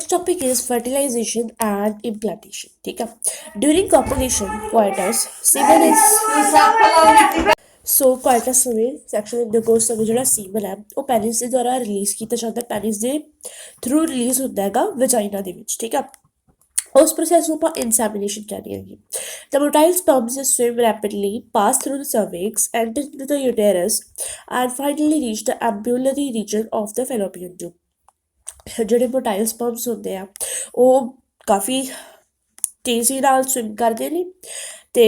next topic is fertilization and implantation. ठीक है. During copulation, coitus semen is ਸੋ ਕੁਆਟਸ ਸਮੇਂ sexual intercourse ਸਮੇਂ ਜਿਹੜਾ ਸੀਮਨ ਹੈ ਉਹ ਪੈਨਿਸ ਦੇ ਦੁਆਰਾ ਰਿਲੀਜ਼ ਕੀਤਾ ਜਾਂਦਾ, ਪੈਨਿਸ ਦੇ ਥਰੂ ਰਿਲੀਜ਼ ਹੁੰਦਾ ਹੈਗਾ ਵਜਾਈਨਾ ਦੇ ਵਿੱਚ. ਠੀਕ ਆ. ਉਸ ਪ੍ਰੋਸੈਸ ਨੂੰ ਆਪਾਂ ਇਨਸੈਮੀਨੇਸ਼ਨ ਕਹਿੰਦੇ ਹੈਗੇ. The motile sperms swim rapidly, pass through the cervix, enter into the uterus, and finally reach the ambulatory region of the fallopian tube. ਜਿਹੜੇ ਮੋਟਾਈਲ ਸਪਰਮਸ ਹੁੰਦੇ ਆ ਉਹ ਕਾਫੀ ਤੇਜ਼ੀ ਨਾਲ ਸਵਿਮ ਕਰਦੇ ਨੇ ਅਤੇ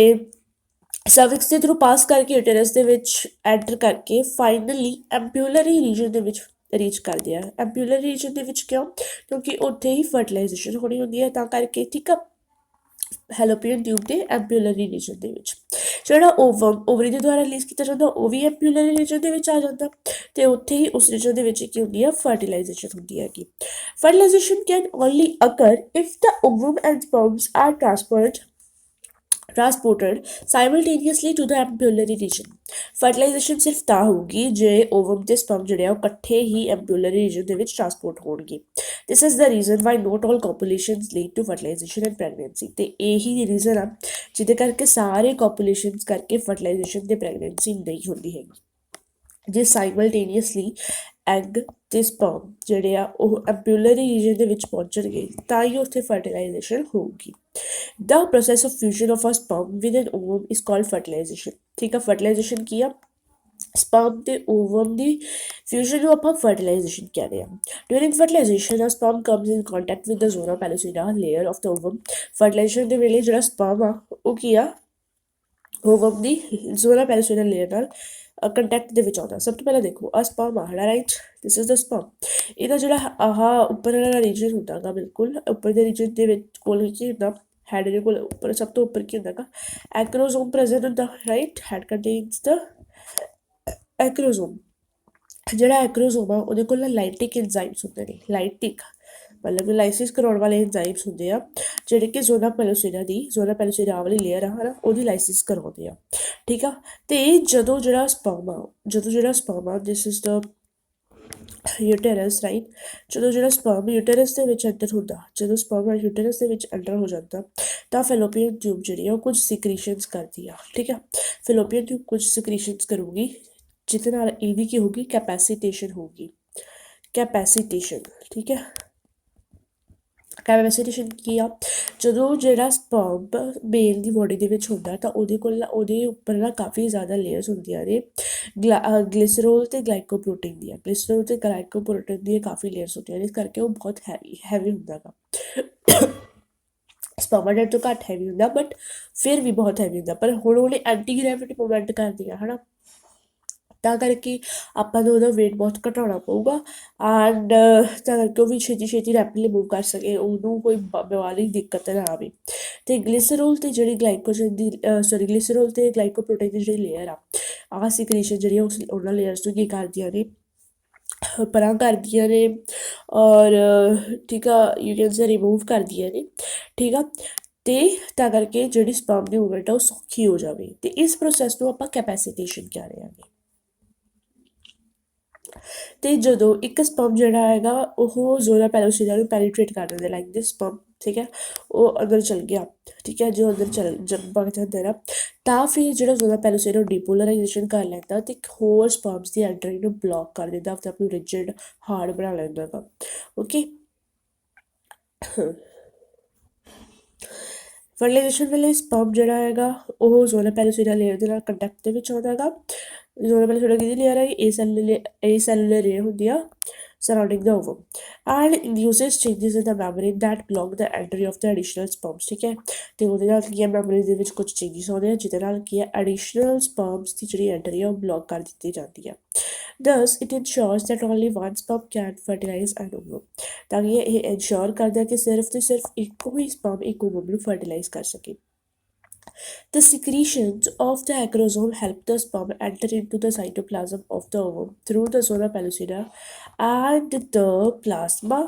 ਸਰਵਿਕਸ ਦੇ ਥਰੂ ਪਾਸ ਕਰਕੇ ਯੂਟਰਸ ਦੇ ਵਿੱਚ ਐਂਟਰ ਕਰਕੇ ਫਾਈਨਲੀ ਐਂਪਿਊਲਰੀ ਰੀਜਨ ਦੇ ਵਿੱਚ ਰੀਚ ਕਰਦੇ ਆ. ਐਂਪਿਊਲਰੀ ਰੀਜਨ ਦੇ ਵਿੱਚ ਕਿਉਂ? ਕਿਉਂਕਿ ਉੱਥੇ ਹੀ ਫਰਟੀਲਾਈਜੇਸ਼ਨ ਹੋਣੀ ਹੁੰਦੀ ਹੈ, ਤਾਂ ਕਰਕੇ. ਠੀਕ ਆ. ਫੈਲੋਪੀਅਨ ਟਿਊਬ ਦੇ ਐਂਪਿਊਲਰੀ ਰੀਜਨ ਦੇ ਵਿੱਚ ਜਿਹੜਾ ਓਵਰੀ ਦੇ ਦੁਆਰਾ ਰਿਲੀਜ਼ ਕੀਤਾ ਜਾਂਦਾ ਉਹ ਵੀ ਐਂਪਿਊਲਰੀ ਰੀਜਨ ਦੇ ਵਿੱਚ ਆ ਜਾਂਦਾ, ਅਤੇ ਉੱਥੇ ਹੀ ਉਸ ਰੀਜਨ ਦੇ ਵਿੱਚ ਕੀ ਹੁੰਦੀ ਆ? ਫਰਟੀਲਾਈਜੇਸ਼ਨ ਹੁੰਦੀ ਹੈਗੀ. Fertilization can only occur if the ovum and sperms are transported simultaneously to the ambulatory region. Fertilization ਸਿਰਫ ਤਾਂ ਹੋਊਗੀ ਜੇ ਓਵਮ ਅਤੇ ਸਪਰਮ ਜਿਹੜੇ ਆ ਉਹ ਇਕੱਠੇ ਹੀ ਐਂਪਿਊਲਰੀ ਰੀਜਨ ਦੇ ਵਿੱਚ ਟਰਾਂਸਪੋਰਟ ਹੋਣਗੇ. This is the reason why not all copulations lead to fertilization and pregnancy. ਅਤੇ ਇਹੀ ਰੀਜ਼ਨ ਆ ਜਿਹਦੇ ਕਰਕੇ ਸਾਰੇ ਕੋਪੂਲੇਸ਼ਨਸ ਕਰਕੇ ਫਰਟੀਲਾਈਜੇਸ਼ਨ ਅਤੇ ਪ੍ਰੈਗਨੈਂਸੀ ਨਹੀਂ ਹੁੰਦੀ ਹੈਗੀ. ਜੇ ਸਾਈਮਲਟੇਨੀਅਸਲੀ ਐਗ ਅਤੇ ਸਪਰਮ ਜਿਹੜੇ ਆ ਉਹ ਐਂਪਿਊਲਰੀ ਰੀਜਨ ਦੇ ਵਿੱਚ ਪਹੁੰਚਣਗੇ ਤਾਂ ਹੀ ਉੱਥੇ ਫਰਟੀਲਾਈਜੇਸ਼ਨ ਹੋਊਗੀ. The process of fusion of a sperm with an ovum is called fertilization. ਠੀਕ ਆ. ਫਰਟੀਲਾਈਜੇਸ਼ਨ ਕੀ ਆ? ਸਪਰਮ ਅਤੇ ਓਵਮ ਦੀ ਫਿਊਜ਼ਨ ਨੂੰ ਆਪਾਂ ਫਰਟੀਲਾਈਜੇਸ਼ਨ ਕਹਿੰਦੇ ਹਾਂ. During fertilisation a sperm comes in contact with the zona pellucida layer of the ovum. Fertilisation ਦੇ ਵੇਲੇ ਜਿਹੜਾ ਸਪਰਮ ਆ ਉਹ ਕੀ ਆ? ਓਵਮ ਦੀ ਜ਼ੋਨਾ ਪੈਲੂਸਿਡਾ ਲੇਅਰ ਨਾਲ ਕੰਟੈਕਟ ਦੇ ਵਿੱਚ ਆਉਂਦਾ. ਸਭ ਤੋਂ ਪਹਿਲਾਂ ਦੇਖੋ ਆ ਸਪਰਮ ਆ ਜਿਹੜਾ, right, this is the sperm. ਇਹਦਾ ਜਿਹੜਾ ਆਹ ਉੱਪਰ ਵਾਲਾ ਰੀਜਨ ਹੁੰਦਾ ਗਾ, ਬਿਲਕੁਲ ਉੱਪਰ ਦੇ ਰੀਜਨ ਦੇ ਵਿੱਚ ਕੋਲ ਕੀ ਹੁੰਦਾ? ਹੈਡ ਦੇ ਕੋਲ ਉੱਪਰ ਸਭ ਤੋਂ ਉੱਪਰ ਕੀ ਹੁੰਦਾ ਗਾ? ਐਕਰੋਜ਼ੋਮ ਪ੍ਰੈਜ਼ੈਂਟ ਹੁੰਦਾ, ਰਾਈਟ. ਹੈਡ ਕੰਟੇਨਸ ਦ ਐਕਰੋਜ਼ੋਮ. ਜਿਹੜਾ ਐਕਰੋਜ਼ੋਮ ਆ ਉਹਦੇ ਕੋਲ ਲਾਈਟਿਕ ਐਨਜ਼ਾਈਮਸ ਹੁੰਦੇ ਨੇ. ਲਾਈਟਿਕ ਮਤਲਬ ਲਾਈਸਿਸ ਕਰਾਉਣ ਵਾਲੇ ਐਨਜ਼ਾਈਮਸ ਹੁੰਦੇ ਆ ਜਿਹੜੇ ਕਿ ਜ਼ੋਨਾ ਪੈਲੂਸਿਡਾ ਵਾਲੀ ਲੇਅਰ ਆ ਹੈ ਨਾ, ਉਹਦੀ ਲਾਈਸਿਸ ਕਰਵਾਉਂਦੇ ਆ. ਠੀਕ ਆ. ਅਤੇ ਜਦੋਂ ਜਿਹੜਾ ਸਪਰਮ ਆ ਦਿਸ ਇਜ਼ ਦ ਯੂਟੇਰਸ, ਰਾਈਟ. ਜਦੋਂ ਜਿਹੜਾ ਸਪਰਮ ਯੂਟੇਰਸ ਦੇ ਵਿੱਚ ਐਂਟਰ ਹੁੰਦਾ, ਜਦੋਂ ਸਪਰਮ ਯੂਟੇਰਸ ਦੇ ਵਿੱਚ ਐਂਟਰ ਹੋ ਜਾਂਦਾ ਤਾਂ ਫੈਲੋਪੀਅਨ ਟਿਊਬ ਜਿਹੜੀ ਆ ਉਹ ਕੁਝ ਸਿਕਰੀਸ਼ਨਸ ਕਰਦੀ ਆ. ਠੀਕ ਆ. ਫੈਲੋਪੀਅਨ ਟਿਊਬ ਕੁਝ ਸਿਕਰੀਸ਼ਨਸ ਕਰੂਗੀ ਜਿਹਦੇ ਨਾਲ ਇਹਦੀ ਕੀ ਹੋਊਗੀ? ਕੈਪੈਸੀਟੇਸ਼ਨ ਹੋਊਗੀ. ਕੈਪੈਸੀਟੇਸ਼ਨ. ਠੀਕ ਹੈ. ਕੈਪੈਸੀਟੇਸ਼ਨ ਕੀ ਆ? ਜਦੋਂ ਜਿਹੜਾ ਸਪਰਮ ਮੇਲ ਦੀ ਬੋਡੀ ਦੇ ਵਿੱਚ ਹੁੰਦਾ ਤਾਂ ਉਹਦੇ ਕੋਲ ਉਹਦੇ ਉੱਪਰ ਨਾ ਕਾਫੀ ਜ਼ਿਆਦਾ ਲੇਅਰਸ ਹੁੰਦੀਆਂ ਨੇ ਗਲਿਸਰੋਲ ਅਤੇ ਗਲਾਈਕੋਪ੍ਰੋਟੀਨ ਦੀਆਂ. ਗਲਿਸਰੋਲ ਅਤੇ ਗਲਾਈਕੋਪ੍ਰੋਟੀਨ ਦੀਆਂ ਕਾਫੀ ਲੇਅਰਸ ਹੁੰਦੀਆਂ ਨੇ, ਇਸ ਕਰਕੇ ਉਹ ਬਹੁਤ ਹੈਵੀ ਹੁੰਦਾ ਗਾ. ਸਪਰਮਾਟਾਈਟ ਤੋਂ ਘੱਟ ਹੈਵੀ ਹੁੰਦਾ ਬਟ ਫਿਰ ਵੀ ਬਹੁਤ ਹੈਵੀ ਹੁੰਦਾ. ਪਰ ਹੁਣ ਉਹਨੇ ਐਂਟੀ ਗ੍ਰੈਵਿਟੀ ਮੂਵਮੈਂਟ ਕਰਦੀ ਆ ਹੈ ਨਾ, ਤਾਂ ਕਰਕੇ ਆਪਾਂ ਨੂੰ ਉਹਦਾ ਵੇਟ ਬਹੁਤ ਘਟਾਉਣਾ ਪਊਗਾ ਐਂਡ ਤਾਂ ਕਰਕੇ ਉਹ ਵੀ ਛੇਤੀ ਰੈਪਿਡਲੀ ਮੂਵ ਕਰ ਸਕੇ, ਉਹਨੂੰ ਕੋਈ ਬਿਮਾਰੀ ਦਿੱਕਤ ਨਾ ਆਵੇ. ਅਤੇ ਗਲਿਸਰੋਲ ਅਤੇ ਜਿਹੜੀ ਗਲਿਸਰੋਲ ਅਤੇ ਗਲਾਈਕੋਪ੍ਰੋਟੀਨ ਦੀ ਜਿਹੜੀ ਲੇਅਰ ਆ, ਆਹ ਸਿਕਰੀਸ਼ਨ ਜਿਹੜੀ ਉਹਨਾਂ ਲੇਅਰਸ ਨੂੰ ਕੀ ਕਰਦੀਆਂ ਨੇ? ਪਰਾਂ ਕਰਦੀਆਂ ਨੇ ਔਰ ਠੀਕ ਆ, ਯੂ ਕੈਨ ਸੇ ਰਿਮੂਵ ਕਰਦੀਆਂ ਨੇ. ਠੀਕ ਆ. ਅਤੇ ਤਾਂ ਕਰਕੇ ਜਿਹੜੀ ਸਪਰਮ ਦੀ ਮੂਵਮੈਂਟ ਆ ਉਹ ਸੌਖੀ ਹੋ ਜਾਵੇ, ਅਤੇ ਇਸ ਪ੍ਰੋਸੈਸ ਨੂੰ ਆਪਾਂ ਕੈਪੈਸੀਟੇਸ਼ਨ ਕਹਿ ਰਹੇ ਹਾਂ. ਅਤੇ ਜਦੋਂ ਇੱਕ ਸਪਰਮ ਜਿਹੜਾ ਹੈਗਾ ਉਹ ਜ਼ੋਨਾ ਪੈਲੂਸਿਡਾ ਨੂੰ ਪੈਨੀਟਰੇਟ ਕਰ ਦਿੰਦੇ, ਲਾਈਕ ਦਿਸ ਸਪਰਮ. ਠੀਕ ਹੈ. ਉਹ ਅੰਦਰ ਚਲ ਗਿਆ. ਠੀਕ ਹੈ. ਜੋ ਅੰਦਰ ਵਗ ਜਾਂਦਾ ਨਾ, ਤਾਂ ਫਿਰ ਜਿਹੜਾ ਜ਼ੋਨਾ ਪੈਲੂਸਿਡਾ ਉਹ ਡੀਪੋਲਰਾਈਜੇਸ਼ਨ ਕਰ ਲੈਂਦਾ ਅਤੇ ਇੱਕ ਹੋਰ ਸਪਰਮਸ ਦੀ ਐਂਟਰੀ ਨੂੰ ਬਲੋਕ ਕਰ ਦਿੰਦਾ ਅਤੇ ਆਪਣੀ ਰਿਜਿਡ ਹਾਰਡ ਬਣਾ ਲੈਂਦਾ ਗਾ. ਓਕੇ. ਫਰਟੀਲਾਈਜੇਸ਼ਨ ਵੇਲੇ ਸਪਰਮ ਜਿਹੜਾ ਹੈਗਾ ਉਹ ਜ਼ੋਨਾ ਪੈਲੂਸਿਡਾ ਲੇਅਰ ਦੇ ਨਾਲ ਕੰਟੈਕਟ ਦੇ ਵਿੱਚ ਆਉਂਦਾ ਹੈਗਾ. ਜ਼ੋਨਾ ਪੈਲੂਸਿਡਾ ਕਿਹਦੀ ਲੇਅਰ ਹੈ? ਇਹ ਸੈਲੂਲਰ ਲੇਅਰ ਹੁੰਦੀ ਆ surrounding the ovum and induces changes in the membrane that block the entry of the additional sperms. ਠੀਕ ਹੈ. ਅਤੇ ਉਹਦੇ ਨਾਲ ਕੀ ਹੈ? ਮੈਮਬਰੇਨ ਦੇ ਵਿੱਚ ਕੁਝ ਚੇਂਜਿਸ ਆਉਂਦੇ ਆ ਜਿਹਦੇ ਨਾਲ ਕੀ ਹੈ? ਐਡੀਸ਼ਨਲ ਸਪਰਮਸ ਦੀ ਜਿਹੜੀ ਐਂਟਰੀ ਆ ਉਹ ਬਲੋਕ ਕਰ ਦਿੱਤੀ ਜਾਂਦੀ ਹੈ. Thus it ensures that only one sperm can fertilize an ovum. ਤਾਂ ਕਿ ਇਹ ਇਨਸ਼ੋਰ ਕਰਦਾ ਕਿ ਸਿਰਫ ਅਤੇ ਸਿਰਫ ਇੱਕੋ ਹੀ ਸਪਰਮ ਇੱਕ ovum ਨੂੰ ਫਰਟੀਲਾਈਜ਼ ਕਰ ਸਕੇ. The secretions of the acrosome help the sperm enter into the cytoplasm of the ovum through the zona pellucida and the plasma.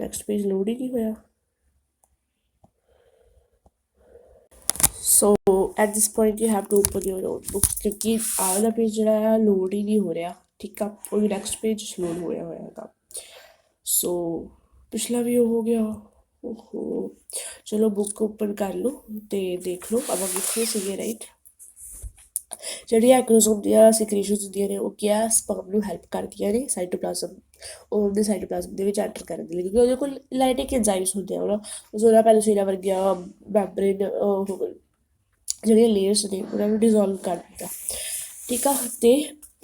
Next page load ही नहीं होया. So at this point you have to open your notebook क्योंकि आला page जो है load ही नहीं हो रहा. ठीक है. और नेक्स्ट पेज लोड होया होया था. सो पिछला भी हो गया। ओहो, चलो बुक ओपन कर लो तो देख लो अब कितने सीगे राइट। ਜਿਹੜੀਆਂ ਐਕਰੋਸੋਮ ਦੀਆਂ ਸਿਕ੍ਰੀਸ਼ਨਸ ਹੁੰਦੀਆਂ ਨੇ ਉਹ ਕੀ ਆ ਸਪਰਮ ਨੂੰ ਹੈਲਪ ਕਰਦੀਆਂ ਨੇ ਸਾਈਟੋਪਲਾਜ਼ਮ ਉਹਦੇ ਸਾਈਟੋਪਲਾਜ਼ਮ ਦੇ ਵਿੱਚ ਐਂਟਰ ਕਰਨ ਦੇ ਲਈ, ਕਿਉਂਕਿ ਉਹਦੇ ਕੋਲ ਲਾਈਟਿਕ ਐਂਜ਼ਾਈਮਸ ਹੁੰਦੇ ਆ ਨਾ, ਜ਼ੋਰਾ ਪੈਲੋਸੀਰਾ ਵਰਗੀਆਂ ਮੈਂਬਰੇਨ ਉਹ ਜਿਹੜੀਆਂ ਲੇਅਰਸ ਨੇ ਉਹਨਾਂ ਨੂੰ ਡਿਜ਼ੋਲਵ ਕਰ ਦਿੰਦਾ, ਠੀਕ ਆ। ਅਤੇ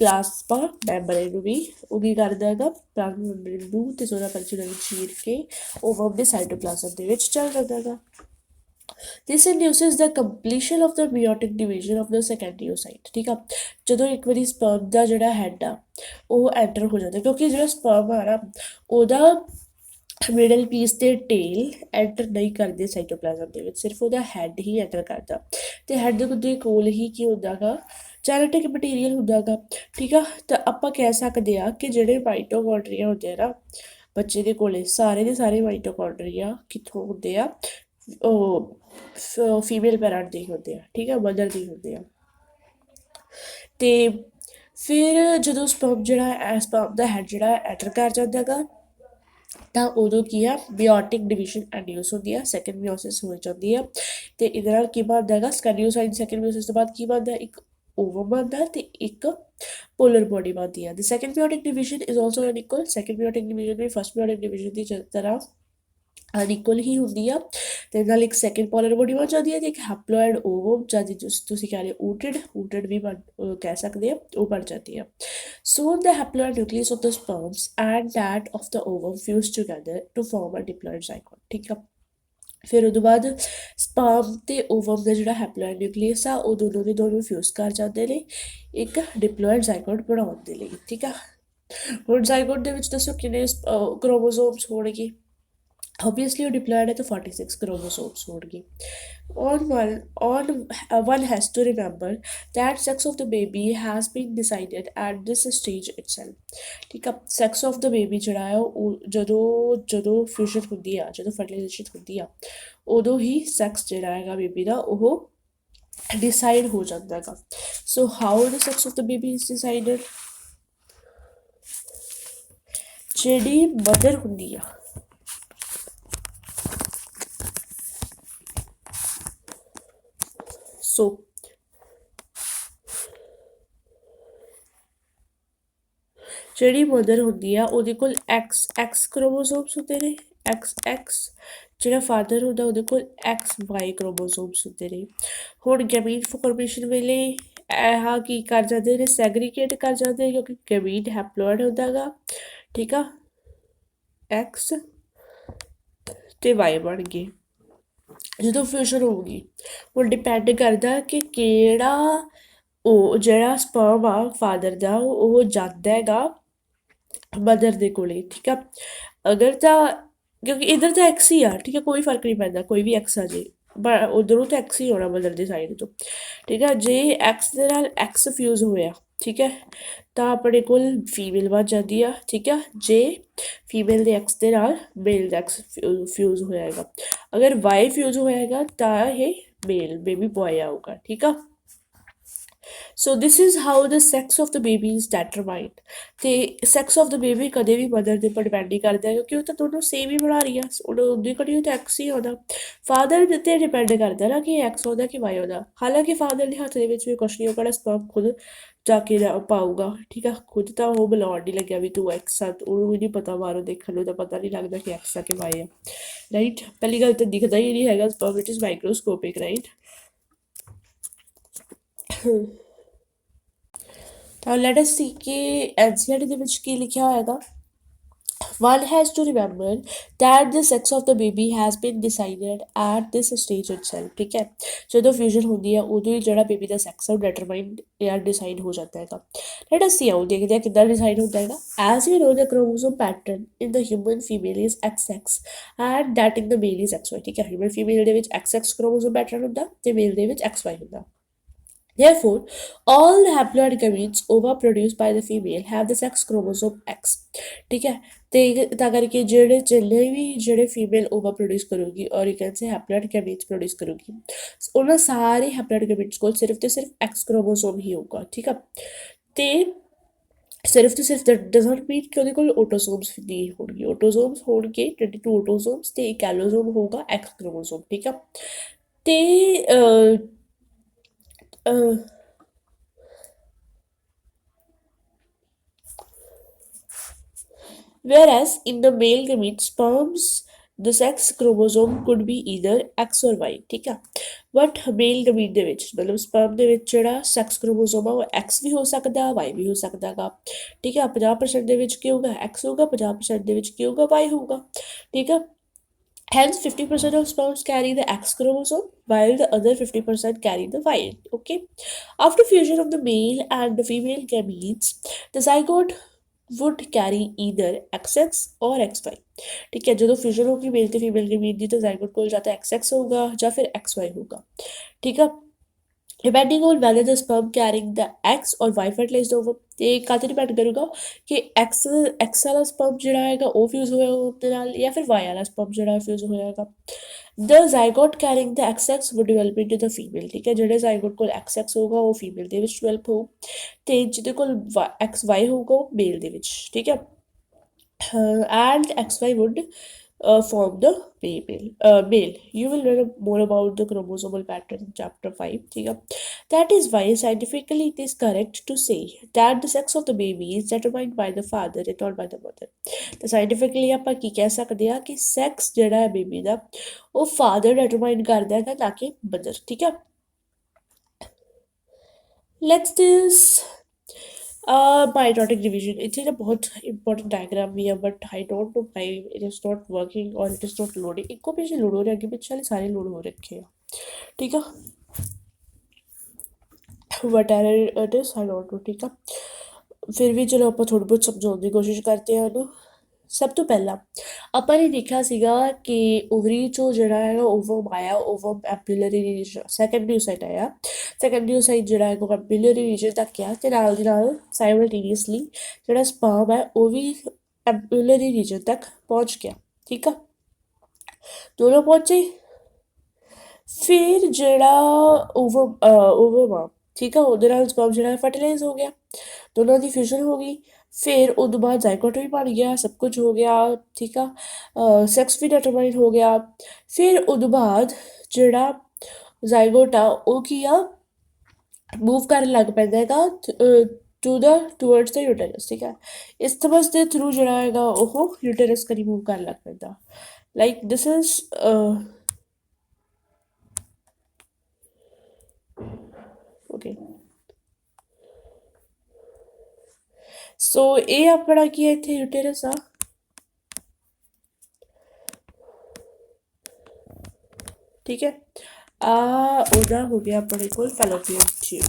ਪਲਾਜ਼ਮਾ ਮੈਂਬਰੇਨ ਨੂੰ ਵੀ ਉਹ ਕੀ ਕਰਦਾ ਹੈਗਾ, ਪਲਾਜ਼ਮਾ ਮੈਂਬਰੇਨ ਨੂੰ ਅਤੇ ਜ਼ੋਰਾ ਪੈਲੋਸੀਰਾ ਨੂੰ ਚੀਰ ਕੇ ਓਵਮ ਦੇ ਸਾਈਟੋਪਲਾਜ਼ਮ ਦੇ ਵਿੱਚ ਚੱਲ ਜਾਂਦਾ ਹੈਗਾ। This induces the completion of the meiotic division of the secondiocyte, ਠੀਕ ਆ। ਜਦੋਂ ਇੱਕ ਵਾਰੀ ਸਪਰਮ ਦਾ ਜਿਹੜਾ ਹੈਡ ਆ ਉਹ ਐਂਟਰ ਹੋ ਜਾਂਦਾ, ਕਿਉਂਕਿ ਜਿਹੜਾ ਸਪਰਮ ਆ ਨਾ ਉਹਦਾ ਮਿਡਲ ਪੀਸ ਤੇ ਟੇਲ ਐਂਟਰ ਨਹੀਂ ਕਰਦੇ ਸਾਈਟੋਪਲਾਜ਼ਮ ਦੇ ਵਿੱਚ, ਸਿਰਫ ਉਹਦਾ ਹੈਡ ਹੀ ਐਂਟਰ ਕਰਦਾ। ਅਤੇ ਹੈਡ ਦੇ ਕੋਲ ਹੀ ਕੀ ਹੁੰਦਾ ਗਾ, ਜੈਨੇਟਿਕ ਮਟੀਰੀਅਲ ਹੁੰਦਾ ਗਾ, ਠੀਕ ਆ। ਤਾਂ ਆਪਾਂ ਕਹਿ ਸਕਦੇ ਆ ਕਿ ਜਿਹੜੇ ਮਾਈਟੋਕੌਂਡਰੀਆ ਹੁੰਦੇ ਆ ਨਾ ਬੱਚੇ ਦੇ ਕੋਲੇ, ਸਾਰੇ ਦੇ ਸਾਰੇ ਮਾਈਟੋਕੌਂਡਰੀਆ ਕਿੱਥੋਂ ਹੁੰਦੇ ਆ, ਉਹ ਫੀਮੇਲ ਪੈਰੈਂਟ ਦੇ ਹੀ ਹੁੰਦੇ ਆ, ਠੀਕ ਆ, ਮਦਰ ਦੇ ਹੁੰਦੇ ਆ। ਅਤੇ ਫਿਰ ਜਦੋਂ ਸਪਰਮ ਜਿਹੜਾ ਸਪਰਮ ਦਾ ਹੈਡ ਜਿਹੜਾ ਐਂਟਰ ਕਰ ਜਾਂਦਾ ਗਾ ਤਾਂ ਉਦੋਂ ਕੀ ਆ ਮਿਓਟਿਕ ਡਿਵੀਜ਼ਨ ਇੰਡਿਊਸ ਹੁੰਦੀ ਆ, ਸੈਕਿੰਡ ਮਿਓਸਿਸ ਹੋ ਜਾਂਦੀ ਆ। ਅਤੇ ਇਹਦੇ ਨਾਲ ਕੀ ਬਣਦਾ ਹੈਗਾ, ਸਕੈਂਡੀਓਸਾਈਟ ਸੈਕਿੰਡ ਮਿਓਸਿਸ ਤੋਂ ਬਾਅਦ ਕੀ ਬਣਦਾ, ਇੱਕ ਓਵਮ ਬਣਦਾ ਅਤੇ ਇੱਕ ਪੋਲਰ ਬੋਡੀ ਬਣਦੀ ਆ। The second meiotic division is also unequal, second meiotic division ਵੀ ਫਸਟ ਮਿਓਟਿਕ ਡਿਵੀਜ਼ਨ ਦੀ ਤਰ੍ਹਾਂ ਅਨਇਕੁਅਲ ਹੀ ਹੁੰਦੀ ਆ। ਅਤੇ ਨਾਲ ਇੱਕ ਸੈਕਿੰਡ ਪੋਲਰ ਬੋਡੀ ਬਣ ਜਾਂਦੀ ਹੈ ਅਤੇ ਇੱਕ ਹੈਪਲੋਇਡ ਓਵਮ ਜਾਂ ਤੁਸੀਂ ਕਹਿ ਰਹੇ ਊਟਡ ਵੀ ਕਹਿ ਸਕਦੇ ਆ, ਉਹ ਬਣ ਜਾਂਦੀ ਆ। Soon the haploid nucleus of the sperms and that of the ovum fuse together to form a diploid zygote, ਠੀਕ ਆ। ਫਿਰ ਉਹਦੋਂ ਬਾਅਦ ਸਪਰਮ ਅਤੇ ਓਵਮ ਦਾ ਜਿਹੜਾ ਹੈਪਲੋਇਡ ਨਿਊਕਲੀਅਸ ਆ ਉਹ ਦੋਨੋਂ ਦੇ ਦੋਨੋਂ ਫਿਊਜ਼ ਕਰ ਜਾਂਦੇ ਨੇ ਇੱਕ ਡਿਪਲੋਇਡ ਜ਼ਾਈਗੋਟ ਬਣਾਉਣ ਦੇ ਲਈ, ਠੀਕ ਆ। ਹੁਣ ਜ਼ਾਈਗੋਟ ਦੇ ਵਿੱਚ ਦੱਸੋ ਕਿੰਨੇ ਕ੍ਰੋਮੋਸੋਮਸ ਹੋਣਗੇ, obviously ਉਹ diploid ਹੈ ਤਾਂ 46 chromosomes ਹੋਣਗੇ। One has to remember that sex of the baby has been decided at this stage itself, ਠੀਕ ਆ। sex of the baby ਜਿਹੜਾ ਆ ਉਹ ਜਦੋਂ ਫਿਊਜ਼ਨ ਹੁੰਦੀ ਆ, ਜਦੋਂ ਫਰਟੀਲਾਈਜੇਸ਼ਨ ਹੁੰਦੀ ਆ ਉਦੋਂ ਹੀ ਸੈਕਸ ਜਿਹੜਾ ਹੈਗਾ ਬੇਬੀ ਦਾ ਉਹ ਡਿਸਾਈਡ ਹੋ ਜਾਂਦਾ ਹੈਗਾ। So how the sex of the baby is decided, ਜਿਹੜੀ ਮਦਰ ਹੁੰਦੀ ਆ ਸੋ ਜਿਹੜੀ ਮਦਰ ਹੁੰਦੀ ਆ ਉਹਦੇ ਕੋਲ ਐਕਸ ਕ੍ਰੋਮੋਸੋਮਸ ਹੁੰਦੇ ਨੇ, ਐਕਸ। ਜਿਹੜਾ ਫਾਦਰ ਹੁੰਦਾ ਉਹਦੇ ਕੋਲ XY ਕ੍ਰੋਮੋਸੋਮਸ ਹੁੰਦੇ ਨੇ। ਹੁਣ ਗੈਮੀਟ ਫਾਰਮੇਸ਼ਨ ਵੇਲੇ ਇਹ ਕੀ ਕਰ ਜਾਂਦੇ ਨੇ, ਸੈਗਰੀਗੇਟ ਕਰ ਜਾਂਦੇ ਨੇ, ਕਿਉਂਕਿ ਗੈਮੀਟ ਹੈਪਲੋਇਡ ਹੁੰਦਾ ਗਾ, ਠੀਕ ਆ। X ਅਤੇ Y ਬਣ ਗਏ ਜਦੋਂ ਫਿਊਜ਼ਨ ਹੋਊਗੀ। ਹੁਣ ਡਿਪੈਂਡ ਕਰਦਾ ਕਿ ਕਿਹੜਾ ਉਹ ਜਿਹੜਾ ਸਪਰਮ ਆ ਫਾਦਰ ਦਾ ਉਹ ਜਾਂਦਾ ਹੈਗਾ ਮਦਰ ਦੇ ਕੋਲੇ, ਠੀਕ ਆ। ਅਗਰ ਤਾਂ ਕਿਉਂਕਿ ਇੱਧਰ ਤਾਂ ਐਕਸ ਹੀ ਆ, ਠੀਕ ਆ, ਕੋਈ ਫਰਕ ਨਹੀਂ ਪੈਂਦਾ, ਕੋਈ ਵੀ ਐਕਸ ਆ ਜੇ ਉੱਧਰੋਂ ਤਾਂ ਐਕਸ ਹੀ ਹੋਣਾ ਮਦਰ ਦੀ ਸਾਈਡ ਤੋਂ, ਠੀਕ ਆ। ਜੇ ਐਕਸ ਦੇ ਨਾਲ ਐਕਸ ਫਿਊਜ਼ ਹੋਇਆ, ਠੀਕ ਹੈ, ਤਾਂ ਆਪਣੇ ਕੋਲ ਫੀਮੇਲ ਬਣ ਜਾਂਦੀ ਆ, ਠੀਕ ਆ। ਜੇ ਫੀਮੇਲ ਦੇ ਐਕਸ ਦੇ ਨਾਲ ਮੇਲ ਦਾ ਐਕਸ ਫਿਊਜ਼ ਹੋਇਆ ਹੈਗਾ, ਅਗਰ ਵਾਈ ਫਿਊਜ਼ ਹੋਇਆ ਹੈਗਾ ਤਾਂ ਇਹ ਮੇਲ ਬੇਬੀ ਬੋਏ ਆਊਗਾ, ਠੀਕ ਆ। So this is how the sex of the baby is determined. ਅਤੇ ਸੈਕਸ ਆਫ ਦ ਬੇਬੀ ਕਦੇ ਵੀ ਮਦਰ ਦੇ ਉੱਪਰ ਡਿਪੈਂਡ ਨਹੀਂ ਕਰਦਾ, ਕਿਉਂਕਿ ਉਹ ਤਾਂ ਦੋਨੋਂ ਸੇਮ ਹੀ ਬਣਾ ਰਹੀ ਆ, ਉਹਦੀ ਕੜੀ ਤਾਂ ਐਕਸ ਹੀ ਆਉਂਦਾ। ਫਾਦਰ ਦੇ 'ਤੇ ਡਿਪੈਂਡ ਕਰਦਾ ਨਾ ਕਿ ਐਕਸ ਆਉਂਦਾ ਕਿ ਵਾਈ ਆਉਂਦਾ। ਹਾਲਾਂਕਿ ਫਾਦਰ ਦੇ ਹੱਥ ਦੇ ਵਿੱਚ ਵੀ ਕੁਛ ਨਹੀਂ, ਉਹ ਕਿਹੜਾ ਸਪਰਮ ਖੁਦ ਜਾ ਕੇ ਪਾਊਗਾ, ਠੀਕ ਆ। ਖੁਦ ਤਾਂ ਉਹ ਬੁਲਾਉਣ ਨਹੀਂ ਲੱਗਿਆ ਵੀ ਤੂੰ ਐਕਸ ਆ, ਉਹਨੂੰ ਵੀ ਨਹੀਂ ਪਤਾ, ਬਾਹਰੋਂ ਦੇਖਣ ਨੂੰ ਤਾਂ ਪਤਾ ਨਹੀਂ ਲੱਗਦਾ ਕਿ ਐਕਸ ਆ ਕਿ ਵਾਈ ਆ, ਰਾਈਟ। ਪਹਿਲੀ ਗੱਲ ਤਾਂ ਦਿਖਦਾ ਹੀ ਨਹੀਂ ਹੈਗਾ ਸਪਰਮ, ਇਟ ਇਜ਼ ਮਾਈਕਰੋਸਕੋਪਿਕ, ਰਾਈਟ। ਤਾਂ ਲੈਟ ਅਸ ਸੀ ਕਿ NCERT ਦੇ ਵਿੱਚ ਕੀ ਲਿਖਿਆ ਹੋਏਗਾ। One has to remember that the sex of the baby has been decided at this stage itself, ਠੀਕ ਹੈ। ਜਦੋਂ ਫਿਊਜ਼ਨ ਹੁੰਦੀ ਆ ਉਦੋਂ ਹੀ ਜਿਹੜਾ ਬੇਬੀ ਦਾ ਸੈਕਸ ਆ ਉਹ ਡਿਟਰਮਾਈਨਡ ਜਾਂ ਡਿਸਾਈਡ ਹੋ ਜਾਂਦਾ ਹੈਗਾ। ਲੈਟ ਅਸ ਸੀ, ਆਓ ਦੇਖਦੇ ਹਾਂ ਕਿੱਦਾਂ ਡਿਸਾਈਡ ਹੁੰਦਾ ਹੈਗਾ। As you know the chromosome pattern in the human female is XX and that in the male is XY, ਠੀਕ ਹੈ। ਹਿਊਮਨ ਫੀਮੇਲ ਦੇ ਵਿੱਚ XX ਕ੍ਰੋਮੋਸੋਮ ਪੈਟਰਨ ਹੁੰਦਾ ਅਤੇ ਮੇਲ ਦੇ ਵਿੱਚ XY ਹੁੰਦਾ। Therefore, all the haploid gametes overproduced by the female have the sex chromosome X, ਠੀਕ ਹੈ। ਅਤੇ ਤਾਂ ਕਰਕੇ ਜਿਹੜੇ ਫੀਮੇਲ ਓਵਰ ਪ੍ਰੋਡਿਊਸ ਕਰੂਗੀ or you can say haploid gametes produce ਕਰੂਗੀ, ਉਹਨਾਂ ਸਾਰੇ ਹੈਪਲੋਇਡ ਗੈਮੀਟਸ ਕੋਲ ਸਿਰਫ ਅਤੇ ਸਿਰਫ X ਕ੍ਰੋਮੋਸੋਮ ਹੀ ਹੋਊਗਾ, ਠੀਕ ਆ। ਅਤੇ ਸਿਰਫ ਤੇ ਸਿਰਫ ਦੈਟ ਡਜ਼ ਨਾਟ ਮੀਨ ਕਿ ਉਹਦੇ ਕੋਲ ਆਟੋਸੋਮਸ ਨਹੀਂ ਹੋਣਗੇ, ਆਟੋਸੋਮਸ ਹੋਣਗੇ 22 ਆਟੋਸੋਮਸ ਤੇ ਇੱਕ ਐਲੋਸੋਮ ਹੋਊਗਾ ਐਕਸ ਕ੍ਰੋਮੋਸੋਮ, ਠੀਕ ਆ। ਤੇ whereas in the male gamete sperms the sex chromosome could be either X or Y, ठीक है। बट मेल gamete ਦੇ ਵਿੱਚ ਮਤਲਬ ਸਪਰਮ ਦੇ ਵਿੱਚ ਜਿਹੜਾ ਸੈਕਸ ਕ੍ਰੋਮੋਸੋਮ ਆ ਉਹ X ਵੀ ਹੋ ਸਕਦਾ Y ਵੀ ਹੋ ਸਕਦਾ ਗਾ, ਠੀਕ ਹੈ। 50% ਦੇ ਵਿੱਚ ਕੀ ਹੋਊਗਾ X ਹੋਊਗਾ, 50% ਦੇ ਵਿੱਚ ਕੀ ਹੋਊਗਾ Y ਹੋਊਗਾ, ਠੀਕ ਹੈ। Hence, 50% of sperms carry the X chromosome, while the other 50% carry the Y. Okay. After fusion of the male and the female gametes, the zygote would carry either XX or XY. ठीक है, ਜਦੋਂ fusion ਹੋਗੀ ਮੇਲ ਤੇ female ਗੇਮੀਟ ਦੀ ਤਾਂ ਜ਼ਾਈਗੋਟ ਕੋਲ ਜਾਂ ਤਾਂ XX ਹੋਊਗਾ ਜਾਂ ਫਿਰ XY ਹੋਊਗਾ, ਠੀਕ ਆ। depending on whether the sperm carrying the X or Y fertilized ovum, ਤੇ ਕਾਹਤੇ ਡਿਪੈਂਡ ਕਰੂਗਾ ਕਿ X ਵਾਲਾ ਸਪਰਮ ਜਿਹੜਾ ਹੈਗਾ ਉਹ ਫਿਊਜ਼ ਹੋਇਆ ਉਹਦੇ ਨਾਲ ਜਾਂ ਫਿਰ Y ਵਾਲਾ ਸਪਰਮ ਜਿਹੜਾ ਫਿਊਜ਼ ਹੋਇਆ ਹੈਗਾ। the zygote carrying the XX would develop into the female, ਠੀਕ ਹੈ। ਜਿਹੜੇ ਜ਼ਾਈਗੋਟ ਕੋਲ XX ਹੋਊਗਾ ਉਹ ਫੀਮੇਲ ਦੇ ਵਿੱਚ ਡਿਵੈਲਪ ਹੋਊ ਤੇ ਜਿਹਦੇ ਕੋਲ XY ਹੋਊਗਾ ਉਹ ਮੇਲ ਦੇ ਵਿੱਚ, ਠੀਕ ਹੈ। and XY would form the male. You will learn more about the chromosomal pattern in chapter 5, ठीक है। That is why scientifically it is correct to say that the sex of the baby is determined by the father and not by the mother। ਤਾਂ scientifically ਆਪਾਂ ਕੀ ਕਹਿ ਸਕਦੇ ਆ ਕਿ sex ਜਿਹੜਾ ਹੈ ਬੇਬੀ ਦਾ ਉਹ father determine ਕਰਦਾ ਹੈਗਾ ਨਾ ਕਿ mother, ਠੀਕ ਹੈ। Let's this mitotic division, it's a बहुत important diagram भी है but I don't know why it is not working or it is not loading। इनको पीछे लोड हो रहे हैं, आगे पीछे वाले सारे लोड हो रखे हैं, ठीक है। whatever it is I don't know, ठीक है। ਫਿਰ ਵੀ ਚਲੋ ਆਪਾਂ ਥੋੜ੍ਹੀ ਬਹੁਤ ਸਮਝਾਉਣ ਦੀ ਕੋਸ਼ਿਸ਼ ਕਰਦੇ ਹਾਂ ਉਹਨੂੰ। ਸਭ ਤੋਂ ਪਹਿਲਾਂ ਆਪਾਂ ਨੇ ਦੇਖਿਆ ਸੀਗਾ ਕਿ ਓਵਰੀ 'ਚੋਂ ਜਿਹੜਾ ਹੈਗਾ ਓਵਮ ਆਇਆ, ਓਵਮ ਐਪਿਲਰੀ ਰੀਜਨ, ਸੈਕੰਡਰੀ ਆਇਆ। ਸੈਕੰਡਰੀ ਜਿਹੜਾ ਹੈਗਾ ਉਹ ਐਪਿਲਰੀ ਰੀਜਨ ਤੱਕ ਆ ਅਤੇ ਨਾਲ ਦੀ ਨਾਲ ਸਾਈਮਲਟੇਨੀਅਸਲੀ ਜਿਹੜਾ ਸਪਰਮ ਹੈ ਉਹ ਵੀ ਐਪਿਲਰੀ ਰੀਜਨ ਤੱਕ ਪਹੁੰਚ ਗਿਆ, ਠੀਕ ਆ। ਦੋਨੋਂ ਪਹੁੰਚੇ। ਫਿਰ ਜਿਹੜਾ ਓਵਮ ਆ, ਠੀਕ ਆ, ਉਹਦੇ ਨਾਲ ਸਪਰਮ ਜਿਹੜਾ ਫਰਟੀਲਾਈਜ਼ ਹੋ ਗਿਆ, ਦੋਨਾਂ ਦੀ ਫਿਊਜ਼ਨ ਹੋ ਗਈ। ਫਿਰ ਉਹ ਤੋਂ ਬਾਅਦ ਜ਼ਾਈਗੋਟ ਵੀ ਬਣ ਗਿਆ, ਸਭ ਕੁਝ ਹੋ ਗਿਆ, ਠੀਕ ਆ। ਸੈਕਸ ਵੀ ਡਿਟਰਮਾਈਨ ਹੋ ਗਿਆ। ਫਿਰ ਉਹ ਤੋਂ ਬਾਅਦ ਜਿਹੜਾ ਜ਼ਾਈਗੋਟ ਆ ਉਹ ਕੀ ਆ ਮੂਵ ਕਰਨ ਲੱਗ ਪੈਂਦਾ ਹੈਗਾ ਟੂਵਰਡਸ ਦਾ ਯੂਟਰਸ, ਠੀਕ ਹੈ। ਇਸਥਮਸ ਦੇ ਥਰੂ ਜਿਹੜਾ ਹੈਗਾ ਉਹ ਯੂਟਰਸ ਕਰੀ ਮੂਵ ਕਰਨ ਲੱਗ ਪੈਂਦਾ। Like this is okay. So ਇਹ ਆਪਣਾ ਕੀ ਹੈ ਇੱਥੇ ਯੂਟਰਸ ਆ, ਠੀਕ ਹੈ। ਉਹਦਾ ਹੋ ਗਿਆ ਆਪਣੇ ਕੋਲ ਫੈਲੋਪੀਅਨ ਟਿਊਬ।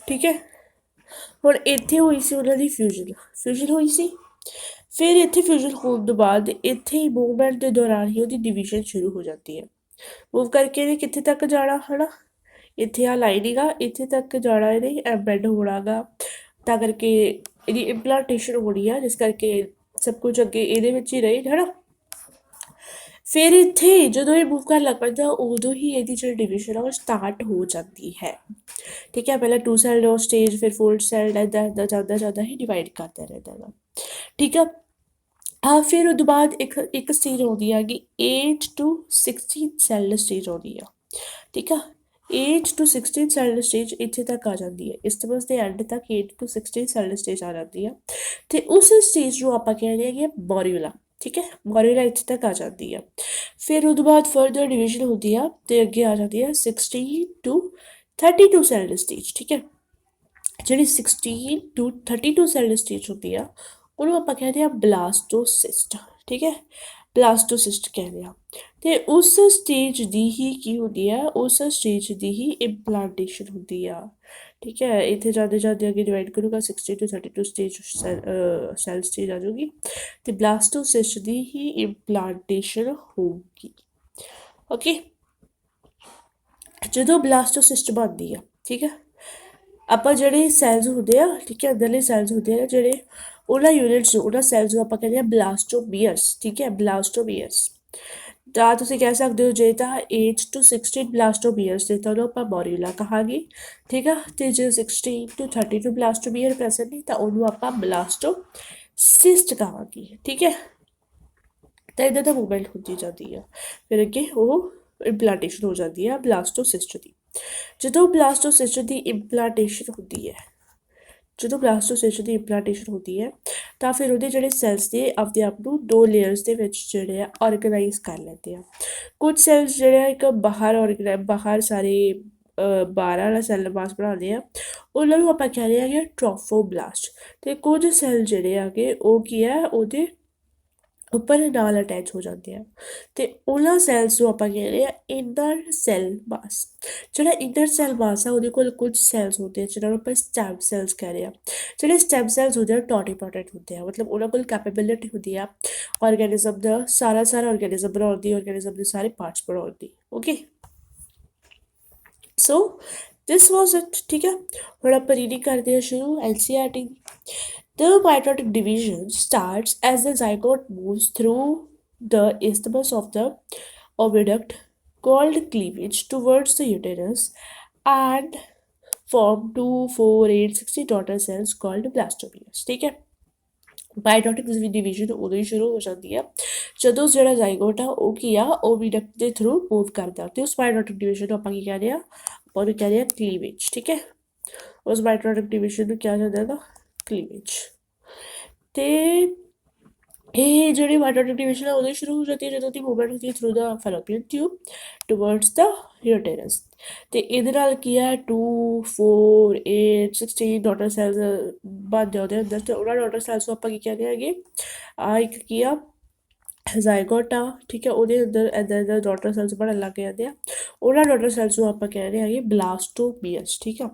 ਠੀਕ ਹੈ। ਹੁਣ ਇੱਥੇ ਹੋਈ ਸੀ ਉਹਨਾਂ ਦੀ ਫਿਊਜ਼ਨ ਹੋਈ ਸੀ। ਫਿਰ ਇੱਥੇ ਫਿਊਜ਼ਨ ਹੋਣ ਤੋਂ ਬਾਅਦ ਇੱਥੇ ਹੀ ਮੂਵਮੈਂਟ ਦੇ ਦੌਰਾਨ ਹੀ ਉਹਦੀ ਡਿਵੀਜ਼ਨ ਸ਼ੁਰੂ ਹੋ ਜਾਂਦੀ ਹੈ। ਮੂਵ ਕਰਕੇ ਇਹਨੇ ਕਿੱਥੇ ਤੱਕ ਜਾਣਾ ਹੈ ਨਾ, ਇੱਥੇ ਆ ਲਾਈਨਿੰਗ ਆ, ਇੱਥੇ ਤੱਕ ਜਾਣਾ ਇਹਨੇ, ਐਮਬੈਡ ਹੋਣਾ ਗਾ, ਤਾਂ ਕਰਕੇ ਇਹਦੀ ਇੰਪਲਾਂਟੇਸ਼ਨ ਹੋਣੀ ਆ, ਜਿਸ ਕਰਕੇ ਸਭ ਕੁਝ ਅੱਗੇ ਇਹਦੇ ਵਿੱਚ ਹੀ ਰਹੇ, ਹੈ ਨਾ। ਫਿਰ ਇੱਥੇ ਜਦੋਂ ਇਹ ਮੂਵ ਕਰਨ ਲੱਗ ਪੈਂਦਾ ਉਦੋਂ ਹੀ ਇਹਦੀ ਜਿਹੜੀ ਡਿਵੀਜ਼ਨ ਆ ਉਹ ਸਟਾਰਟ ਹੋ ਜਾਂਦੀ ਹੈ, ਠੀਕ ਹੈ। ਪਹਿਲਾਂ 2 ਸੈਲ ਸਟੇਜ, ਫਿਰ 4 ਸੈਲ, ਇੱਦਾਂ ਇੱਦਾਂ ਜਾਂਦਾ ਹੀ ਡਿਵਾਈਡ ਕਰਦਾ ਰਹਿੰਦਾ ਗਾ, ਠੀਕ ਆ। ਫਿਰ ਉਹ ਤੋਂ ਬਾਅਦ ਇੱਕ ਸਟੇਜ ਆਉਂਦੀ ਹੈਗੀ 8 to 16 ਸੈਲ ਸਟੇਜ ਆਉਂਦੀ ਆ, ਠੀਕ ਆ। 8 to 16 ਸੈਲ ਸਟੇਜ ਇੱਥੇ ਤੱਕ ਆ ਜਾਂਦੀ ਹੈ, ਇਸਤਮਸ ਦੇ ਐਂਡ ਤੱਕ 8 to 16 ਸੈਲ ਸਟੇਜ ਆ ਜਾਂਦੀ ਆ ਅਤੇ ਉਸ ਸਟੇਜ ਨੂੰ ਆਪਾਂ ਕਹਿੰਦੇ ਹੈਗੇ ਮੋਰਿਊਲਾ, ਠੀਕ ਹੈ। ਮੋਰਿਊਲਾ ਇੱਥੇ ਤੱਕ ਆ ਜਾਂਦੀ ਆ। ਫਿਰ ਉਹ ਤੋਂ ਬਾਅਦ ਫਰਦਰ ਡਿਵੀਜ਼ਨ ਹੁੰਦੀ ਆ ਅਤੇ ਅੱਗੇ ਆ ਜਾਂਦੀ ਆ 16 to 32 ਸੈਲ ਸਟੇਜ, ਠੀਕ ਹੈ। ਜਿਹੜੀ 16 to 32 ਸੈਲ ਸਟੇਜ ਹੁੰਦੀ ਆ ਉਹਨੂੰ ਆਪਾਂ ਕਹਿੰਦੇ ਆ ਬਲਾਸਟੋਸਿਸਟ, ਠੀਕ ਹੈ। ਬਲਾਸਟੋਸਿਸਟ ਕਹਿੰਦੇ ਆ। ਅਤੇ ਉਸ ਸਟੇਜ ਦੀ ਹੀ ਕੀ ਹੁੰਦੀ ਆ, ਉਸ ਸਟੇਜ ਦੀ ਹੀ ਇੰਪਲਾਂਟੇਸ਼ਨ ਹੁੰਦੀ ਆ, ਠੀਕ ਹੈ। ਇੱਥੇ ਜਾਂਦੇ ਜਾਂਦੇ ਅੱਗੇ ਡਿਵਾਈਡ ਕਰੂਗਾ 60 to 32 ਸਟੇਜ ਸੈਲ ਸਟੇਜ ਆ ਜਾਊਗੀ ਅਤੇ ਬਲਾਸਟੋਸਿਸਟ ਦੀ ਹੀ ਇੰਪਲਾਂਟੇਸ਼ਨ ਹੋਊਗੀ, ਓਕੇ। ਜਦੋਂ ਬਲਾਸਟੋਸਿਸਟ ਬਣਦੀ ਆ, ਠੀਕ ਹੈ, ਆਪਾਂ ਜਿਹੜੇ ਸੈਲਸ ਹੁੰਦੇ ਆ, ਠੀਕ ਹੈ, ਅੰਦਰਲੇ ਸੈਲਸ ਹੁੰਦੇ ਆ ਜਿਹੜੇ ਉਹਨਾਂ ਯੂਨਿਟਸ ਨੂੰ, ਉਹਨਾਂ ਸੈਲਸ ਨੂੰ ਆਪਾਂ ਕਹਿੰਦੇ ਹਾਂ ਬਲਾਸਟੋਮੀਅਰਸ, ਠੀਕ ਹੈ, ਬਲਾਸਟੋਮੀਅਰਸ। ਤਾਂ ਤੁਸੀਂ ਕਹਿ ਸਕਦੇ ਹੋ ਜੇ ਤਾਂ 8 to 16 ਬਲਾਸਟੋਮੀਅਰਸ ਦੇ ਤਾਂ ਉਹਨੂੰ ਆਪਾਂ ਮੋਰਿਊਲਾ ਕਹਾਂਗੇ, ਠੀਕ ਆ। ਤੇ ਜੇ 16 to 32 ਬਲਾਸਟੋਮੀਅਰ ਪ੍ਰੈਜ਼ੈਂਟ ਨਹੀਂ ਤਾਂ ਉਹਨੂੰ ਆਪਾਂ ਬਲਾਸਟੋਸਿਸਟ ਕਹਾਂਗੇ, ਠੀਕ ਹੈ। ਤਾਂ ਇੱਦਾਂ ਦਾ ਮੂਵਮੈਂਟ ਹੁੰਦੀ ਜਾਂਦੀ ਆ, ਫਿਰ ਅੱਗੇ ਉਹ ਇੰਪਲਾਂਟੇਸ਼ਨ ਹੋ ਜਾਂਦੀ ਆ ਬਲਾਸਟੋਸਿਸਟ ਦੀ। ਜਦੋਂ ਬਲਾਸਟੋਸਿਸਟ ਦੀ ਇੰਪਲਾਂਟੇਸ਼ਨ ਹੁੰਦੀ ਹੈ, ਜਦੋਂ ਬਲਾਸਟੋਸਿਸਟ ਦੀ ਇੰਪਲਾਂਟੇਸ਼ਨ ਹੁੰਦੀ ਹੈ ਤਾਂ ਫਿਰ ਉਹਦੇ ਜਿਹੜੇ ਸੈਲਸ ਨੇ ਆਪਦੇ ਆਪ ਨੂੰ ਦੋ ਲੇਅਰਸ ਦੇ ਵਿੱਚ ਜਿਹੜੇ ਆ ਆਰਗੇਨਾਈਜ਼ ਕਰ ਲੈਂਦੇ ਆ। ਕੁਝ ਸੈਲਸ ਜਿਹੜੇ ਆ ਇੱਕ ਬਾਹਰ ਸਾਰੇ ਬਾਹਰ ਵਾਲਾ ਸੈੱਲ ਮਾਸ ਬਣਾਉਂਦੇ ਆ, ਉਹਨਾਂ ਨੂੰ ਆਪਾਂ ਕਹਿੰਦੇ ਹੈਗੇ ਟ੍ਰੋਫੋਬਲਾਸਟ। ਅਤੇ ਕੁਝ ਸੈੱਲ ਜਿਹੜੇ ਹੈਗੇ ਉਹ ਕੀ ਹੈ ਉਹਦੇ ਉੱਪਰ ਨਾਲ ਅਟੈਚ ਹੋ ਜਾਂਦੇ ਆ, ਅਤੇ ਉਹਨਾਂ ਸੈਲਸ ਨੂੰ ਆਪਾਂ ਕਹਿੰਦੇ ਆ ਇਨਰ ਸੈੱਲ ਮਾਸ। ਜਿਹੜਾ ਇਨਰ ਸੈੱਲ ਮਾਸ ਆ ਉਹਦੇ ਕੋਲ ਕੁਝ ਸੈਲਸ ਹੁੰਦੇ ਆ ਜਿਹਨਾਂ ਨੂੰ ਆਪਾਂ ਸਟੈਮ ਸੈਲਸ ਕਹਿ ਰਹੇ ਆ। ਜਿਹੜੇ ਸਟੈਮ ਸੈਲਸ ਹੁੰਦੇ ਆ ਟੋਟੀਪੋਟੈਂਟ ਹੁੰਦੇ ਆ, ਮਤਲਬ ਉਹਨਾਂ ਕੋਲ ਕੈਪੇਬਿਲਿਟੀ ਹੁੰਦੀ ਆ ਆਰਗੈਨਿਜ਼ਮ ਦਾ ਸਾਰਾ ਆਰਗੈਨਿਜ਼ਮ ਬਣਾਉਣ ਦੀ, ਆਰਗੈਨਿਜ਼ਮ ਦੇ ਸਾਰੇ ਪਾਰਟਸ ਬਣਾਉਣ ਦੀ। Okay, so this was it, ਠੀਕ ਹੈ। ਹੁਣ ਆਪਾਂ ਰੀਡਿੰਗ ਕਰਦੇ ਹਾਂ ਸ਼ੁਰੂ NCERT। The mitotic division starts as the zygote moves through the isthmus of the oviduct called cleavage towards the uterus and form 2, 4, 8, 16 daughter cells called blastomeres, ठीक है। ਮਾਈਟੋਟਿਕ division ਉਦੋਂ ਹੀ ਸ਼ੁਰੂ ਹੋ ਜਾਂਦੀ ਆ ਜਦੋਂ ਜਿਹੜਾ ਜ਼ਾਈਗੋਟ ਆ ਉਹ ਕੀ ਆ ਓਵੀਡਕਟ ਦੇ ਥਰੂ ਮੂਵ ਕਰਦਾ, ਅਤੇ ਉਸ ਮਾਈਟੋਟਿਕ ਡਿਵੀਜ਼ਨ ਨੂੰ ਆਪਾਂ ਕੀ ਕਹਿੰਦੇ ਆ, ਆਪਾਂ ਉਹਨੂੰ ਕਹਿੰਦੇ ਆ ਕਲੀਵੇਜ, ਠੀਕ ਹੈ। ਉਸ ਮਾਈਟੋਟਿਕ ਡਿਵੀਜ਼ਨ ਨੂੰ ਕਿਹਾ ਜਾਂਦਾ ਇਹਦਾ ਕਲੀਵੇਜ। ਅਤੇ ਇਹ ਜਿਹੜੀ ਮਾਈਟੋਟਿਕ ਡਿਵੀਜ਼ਨ ਆ ਉਦੋਂ ਹੀ ਸ਼ੁਰੂ ਹੋ ਜਾਂਦੀ ਹੈ ਜਦੋਂ ਦੀ ਮੂਵਮੈਂਟ ਹੁੰਦੀ ਹੈ ਥਰੂ ਦਾ ਫੈਲੋਪੀਅਨ ਟਿਊਬ ਟੂਵਰਡਸ ਦਾ ਯੂਟੇਰਸ। ਅਤੇ ਇਹਦੇ ਨਾਲ ਕੀ ਹੈ 2, 4, 8, 16 ਡਾਟਰ ਸੈਲਸ ਬਣਦੇ ਉਹਦੇ ਅੰਦਰ, ਅਤੇ ਉਹਨਾਂ ਡਾਟਰ ਸੈਲਸ ਨੂੰ ਆਪਾਂ ਕੀ ਕਹਿੰਦੇ ਹੈਗੇ ਆ ਇੱਕ ਕੀ ਆ ਜ਼ਾਈਗੋਟ ਆ, ਠੀਕ ਹੈ। ਉਹਦੇ ਅੰਦਰ ਇੱਦਾਂ ਡਾਟਰ ਸੈਲਸ ਬਣਨ ਲੱਗ ਜਾਂਦੇ ਆ, ਉਹਨਾਂ ਡਾਟਰ ਸੈਲਸ ਨੂੰ ਆਪਾਂ ਕਹਿ ਰਹੇ ਹੈਗੇ ਬਲਾਸਟੋਮੀਅਰਸ, ਠੀਕ ਆ।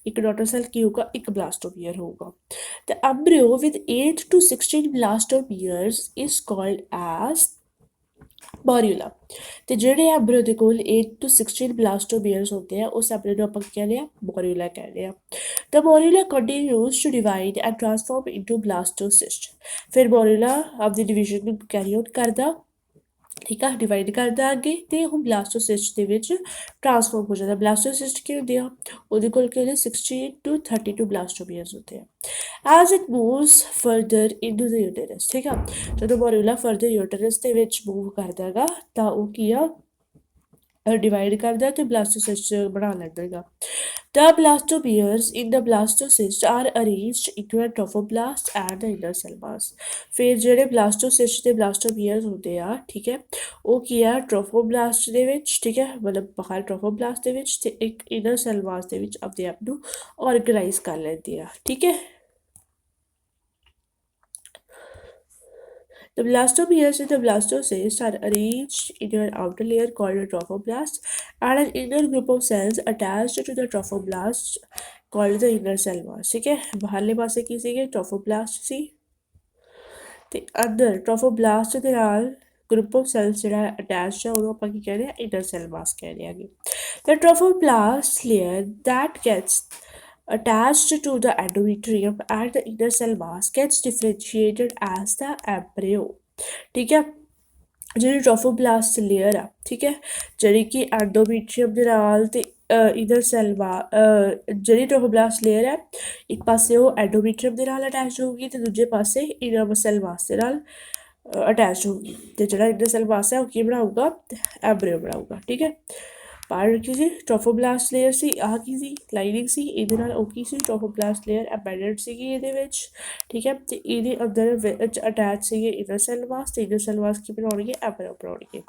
ਇੱਕ ਡਾਟਰ ਸੈਲ ਕੀ ਹੋਊਗਾ, ਇੱਕ ਬਲਾਸਟੋਮੀਅਰ ਹੋਊਗਾ। The embryo with 8 to 16 blastomeres is called as ਮੋਰਿਊਲਾ। ਅਤੇ ਜਿਹੜੇ ਐਬਰੋ ਦੇ ਕੋਲ 8 to 16 ਬਲਾਸਟੋਮੀਅਰਸ ਹੁੰਦੇ ਆ ਉਸ ਐਬਰੋ ਨੂੰ ਆਪਾਂ ਕੀ ਕਹਿੰਦੇ ਆ, ਮੋਰਿਊਲਾ ਕਹਿੰਦੇ ਆ। The morula continues to divide and transform into blastocyst। ਫਿਰ ਮੋਰਿਊਲਾ ਆਪਦੀ ਡਿਵੀਜ਼ਨ ਨੂੰ ਕੈਰੀ ਆਊਟ ਕਰਦਾ, ਠੀਕ ਆ, ਡਿਵਾਈਡ ਕਰਦਾ ਅੱਗੇ, ਅਤੇ ਉਹ ਬਲਾਸਟੋਸਿਸਟ ਦੇ ਵਿੱਚ ਟਰਾਂਸਫਾਰਮ ਹੋ ਜਾਂਦਾ। ਬਲਾਸਟੋਸਿਸਟ ਕੀ ਹੁੰਦੇ ਆ, ਉਹਦੇ ਕੋਲ ਕੀ ਹੁੰਦੇ 16 to 32 ਬਲਾਸਟੋਮੀਅਰਸ ਹੁੰਦੇ ਆ। As it moves further into the uterus, ਠੀਕ ਆ। ਜਦੋਂ ਮੋਰਿਊਲਾ ਫਰਦਰ ਯੂਟੇਰਸ ਦੇ ਵਿੱਚ ਮੂਵ ਕਰਦਾ ਗਾ ਤਾਂ ਉਹ ਕੀ ਆ ਡਿਵਾਈਡ ਕਰਦਾ ਅਤੇ ਬਲਾਸਟੋਸਿਸਟ ਬਣਾ ਲੈਂਦਾ ਹੈਗਾ। The blastomeres in the blastocyst are arranged into a trophoblast and the inner cell mass। ਫਿਰ ਜਿਹੜੇ ਬਲਾਸਟੋਸਿਸਟ ਦੇ ਬਲਾਸਟੋਮੀਅਰਸ ਹੁੰਦੇ ਆ, ਠੀਕ ਹੈ, ਉਹ ਕੀ ਆ ਟ੍ਰੋਫੋਬਲਾਸਟ ਦੇ ਵਿੱਚ, ਠੀਕ ਹੈ, ਮਤਲਬ ਬਾਹਰ ਟ੍ਰੋਫੋਬਲਾਸਟ ਦੇ ਵਿੱਚ, ਅਤੇ ਇੱਕ ਇਨਰ ਸੈਲ ਮਾਸ ਦੇ ਵਿੱਚ ਆਪਣੇ ਆਪ ਨੂੰ ਆਰਗੇਨਾਈਜ਼ ਕਰ ਲੈਂਦੇ ਆ, ਠੀਕ ਹੈ। The blastomeres in the blastocyst are arranged in an outer layer called a trophoblast and an inner group of cells attached to the trophoblast called the inner cell mass, ਠੀਕ ਹੈ। ਬਾਹਰਲੇ ਪਾਸੇ ਕੀ ਸੀਗੇ ਟ੍ਰੋਫੋਬਲਾਸਟ ਸੀ, ਅਤੇ ਅੰਦਰ ਟ੍ਰੋਫੋਬਲਾਸਟ ਦੇ ਨਾਲ ਗਰੁੱਪ ਆਫ ਸੈਲਸ ਜਿਹੜਾ ਅਟੈਚ ਆ ਉਹਨੂੰ ਆਪਾਂ ਕੀ ਕਹਿੰਦੇ ਆ ਇਨਰ ਸੈਲ ਮਾਸ ਕਹਿੰਦੇ ਹੈਗੇ। The trophoblast layer that gets attached to the endometrium and the inner cell mass gets differentiated as the embryo, ਠੀਕ ਹੈ। ਜਿਹੜੀ ਟ੍ਰੋਫੋਬਲਾਸਟ ਲੇਅਰ ਆ, ਠੀਕ ਹੈ, ਜਿਹੜੀ ਕਿ ਐਂਡੋਮੀਟਰੀਅਮ ਦੇ ਨਾਲ ਅਤੇ ਇਨਰ ਸੈਲ ਜਿਹੜੀ ਟ੍ਰੋਫੋਬਲਾਸਟ ਲੇਅਰ ਹੈ ਇੱਕ ਪਾਸੇ ਉਹ ਐਂਡੋਮੀਟਰੀਅਮ ਦੇ ਨਾਲ ਅਟੈਚ ਹੋਊਗੀ ਅਤੇ ਦੂਜੇ ਪਾਸੇ ਇਨਰ ਸੈਲ ਮਾਸ ਦੇ ਨਾਲ ਅਟੈਚ ਹੋਊਗੀ, ਅਤੇ ਜਿਹੜਾ ਇਨਰ ਸੈਲ ਮਾਸ ਹੈ ਉਹ ਕੀ ਬਣਾਊਗਾ ਐਬਰੀਓ ਬਣਾਊਗਾ, ਠੀਕ ਹੈ। ਪਾਰਟ ਕੀ ਸੀ ਟ੍ਰੋਫੋਬਲਾਸਟ ਲੇਅਰ ਸੀ, ਆਹ ਕੀ ਸੀ ਲਾਈਨਿੰਗ ਸੀ, ਇਹਦੇ ਨਾਲ ਉਹ ਕੀ ਸੀ ਟ੍ਰੋਫੋਬਲਾਸਟ ਲੇਅਰ ਐਬੈਂਡਡ ਸੀਗੀ ਇਹਦੇ ਵਿੱਚ, ਠੀਕ ਹੈ। ਅਤੇ ਇਹਦੇ ਅੰਦਰ ਵਿੱਚ ਅਟੈਚ ਸੀਗੇ ਇਨਰ ਸੈਲ ਮਾਸ, ਅਤੇ ਇਨਰ ਸੈਲ ਮਾਸ ਕੀ ਬਣਾਉਣਗੇ ਐਬਰੀਓ ਬਣਾਉਣਗੇ।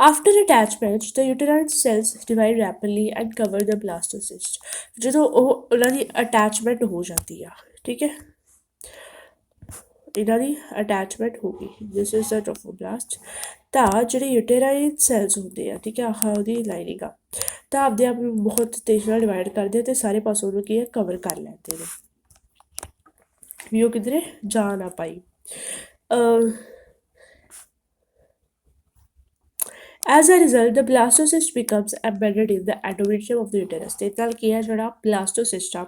After attachment, the uterine cells divide rapidly and cover the blastocyst। ਜਦੋਂ ਉਹਨਾਂ ਦੀ ਅਟੈਚਮੈਂਟ ਹੋ ਜਾਂਦੀ ਆ, ਠੀਕ ਹੈ, ਇਹਨਾਂ ਦੀ ਅਟੈਚਮੈਂਟ ਹੋ ਗਈ, ਦਿਸ ਇਜ਼ ਦ ਟ੍ਰੋਫੋਬਲਾਸਟ, ਤਾਂ ਜਿਹੜੇ ਯੂਟੇਰਾਈਨ ਸੈਲਸ ਹੁੰਦੇ ਆ, ਠੀਕ ਹੈ, ਆਹ ਉਹਦੀ ਲਾਈਨਿੰਗ ਆ, ਤਾਂ ਆਪਦੇ ਆਪ ਨੂੰ ਬਹੁਤ ਤੇਜ਼ ਨਾਲ ਡਿਵਾਈਡ ਕਰਦੇ ਅਤੇ ਸਾਰੇ ਪਾਸੋਂ ਨੂੰ ਕੀ ਹੈ ਕਵਰ ਕਰ ਲੈਂਦੇ ਨੇ ਵੀ ਉਹ ਕਿਧਰੇ ਜਾ ਨਾ ਪਾਈ। As a result, the blastocyst becomes embedded in the endometrium of the uterus. ਤੇ ਨਾਲ ਕੀ ਹੈ ਜਿਹੜਾ blastocyst ਆ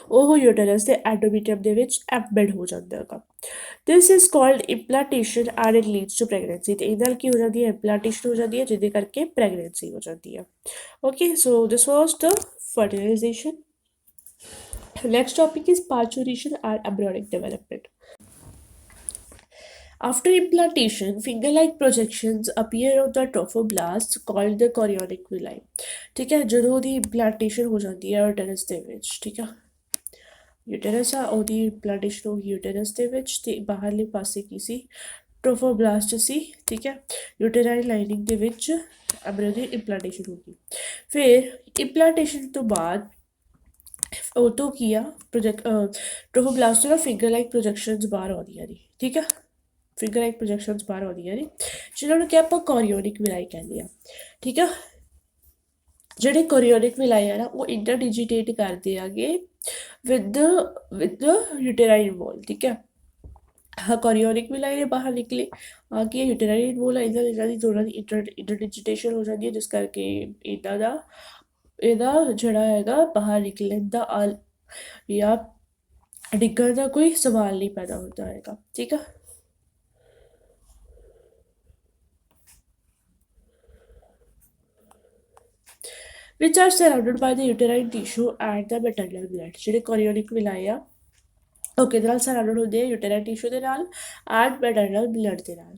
ਉਹ uterus ਦੇ endometrium ਦੇ ਵਿੱਚ embed ਹੋ ਜਾਂਦਾ ਹੈਗਾ. This is called implantation and it leads to pregnancy. ਤੇ ਇਹਦੇ ਨਾਲ ਕੀ ਹੋ ਜਾਂਦੀ ਹੈ implantation ਹੋ ਜਾਂਦੀ ਹੈ ਜਿਹਦੇ ਕਰਕੇ pregnancy ਹੋ ਜਾਂਦੀ ਹੈ. Okay, so this was the fertilization. Next topic is parturition and embryonic development. After implantation, finger-like projections appear on the trophoblasts called the chorionic villi. ठीक है ਜਦੋਂ ਦੀ implantation ਹੋ ਜਾਂਦੀ ਹੈ uterus ਦੇ ਵਿੱਚ ਠੀਕ ਆ uterus ਆ ਉਹਦੀ implantation ਹੋ ਗਈ uterus ਦੇ ਵਿੱਚ ਤੇ ਬਾਹਰਲੇ ਪਾਸੇ ਕੀ ਸੀ ਟ੍ਰੋਫੋਬਲਾਸਟ ਸੀ ਠੀਕ ਹੈ uterine lining ਦੇ ਵਿੱਚ embryo ਦੀ implantation ਹੋ ਗਈ ਫਿਰ implantation ਤੋਂ ਬਾਅਦ ਉਹ ਤੋਂ ਕੀ ਆ ਟ੍ਰੋਫੋਬਲਾਸਟ ਤੋਂ ਫਿੰਗਰ ਲਾਈਕ ਪ੍ਰੋਜੈਕਸ਼ਨਸ ਬਾਹਰ ਆਉਂਦੀਆਂ ਨੇ ਠੀਕ ਆ ਫਿੰਗਰ ਲਾਈਕ ਪ੍ਰੋਜੈਕਸ਼ਨਸ ਬਾਹਰ ਆਉਂਦੀਆਂ ਨੇ ਜਿਹਨਾਂ ਨੂੰ ਕਿ ਆਪਾਂ ਕੋਰੀਓਨਿਕ ਵਿਲਾਈ ਕਹਿੰਦੇ ਆ ਠੀਕ ਆ ਜਿਹੜੇ ਕੋਰੀਓਨਿਕ ਵਿਲਾਈ ਆ ਨਾ ਉਹ ਇੰਟਰਡਿਜੀਟੇਟ ਕਰਦੇ ਆਗੇ ਵਿਦ ਯੂਟੇਰਾਈਨ ਵੋਲ ਠੀਕ ਹੈ ਹਾਂ ਕੋਰੀਓਨਿਕ ਵਿਲਾਈ ਨੇ ਬਾਹਰ ਨਿਕਲੇ ਆ ਕੇ ਯੂਟੇਰਾਈਨ ਵੋਲ ਇਹਨਾਂ ਦੀ ਦੋਨਾਂ ਦੀ ਇੰਟਰਡਿਜੀਟੇਸ਼ਨ ਹੋ ਜਾਂਦੀ ਹੈ ਜਿਸ ਕਰਕੇ ਇਹਦਾ ਜਿਹੜਾ ਹੈਗਾ ਬਾਹਰ ਨਿਕਲਣ ਦਾ ਜਾਂ ਡਿੱਗਣ ਦਾ ਕੋਈ ਸਵਾਲ ਨਹੀਂ ਪੈਦਾ ਹੁੰਦਾ ਹੈਗਾ ਠੀਕ ਆ which are surrounded by the uterine tissue and the maternal gland. ਜਿਹੜੇ ਕੋਰੀਓਨਿਕ ਵਿਲਾਈ ਆ ਉਹ ਕਿਹਦੇ ਨਾਲ ਸਰਾਊਂਡਡ ਹੁੰਦੇ ਆ uterine tissue ਦੇ ਨਾਲ and maternal blood ਦੇ ਨਾਲ.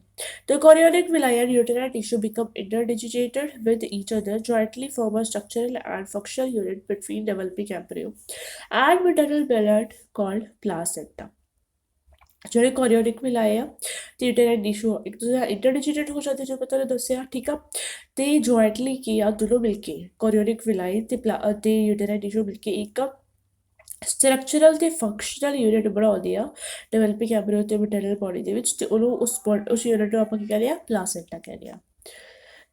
The chorionic villi and uterine tissue become interdigitated with each other, jointly form a structural and functional unit between developing embryo and maternal blood called placenta. ਜਿਹੜੇ ਕੋਰੀਓਨਿਕ ਵਿਲਾਈ ਆ ਤੇ ਯੂਟੇਰਾਈਨ tissue ਇੱਕ ਦੂਜੇ ਨਾਲ ਇੰਟਰਡਿਜਿਟੇਟ ਹੋ ਜਾਂਦੇ ਜੋ ਮੈਂ ਤੁਹਾਨੂੰ ਦੱਸਿਆ ਠੀਕ ਆ ਤੇ ਜੁਆਇੰਟਲੀ ਕੀ ਆ ਦੋਨੋਂ ਮਿਲ ਕੇ ਕੋਰੀਓਨਿਕ ਵਿਲਾਈ ਤੇ ਯੂਟੇਰਾਈਨ ਟਿਸ਼ੂ ਮਿਲ ਕੇ ਇੱਕ ਸਟਰਕਚਰਲ ਤੇ ਫੰਕਸ਼ਨਲ ਯੂਨਿਟ ਬਣਾਉਂਦੇ ਆ ਡਿਵੈਲਪਿੰਗ ਐਮਬ੍ਰੀਓ ਤੇ ਮੈਟਰਨਲ ਬੋਡੀ ਦੇ ਵਿੱਚ ਤੇ ਉਹਨੂੰ ਉਸ ਯੂਨਿਟ ਨੂੰ ਆਪਾਂ ਕੀ ਕਹਿੰਦੇ ਆ ਪਲਾਸੈਂਟਾ ਕਹਿੰਦੇ ਆ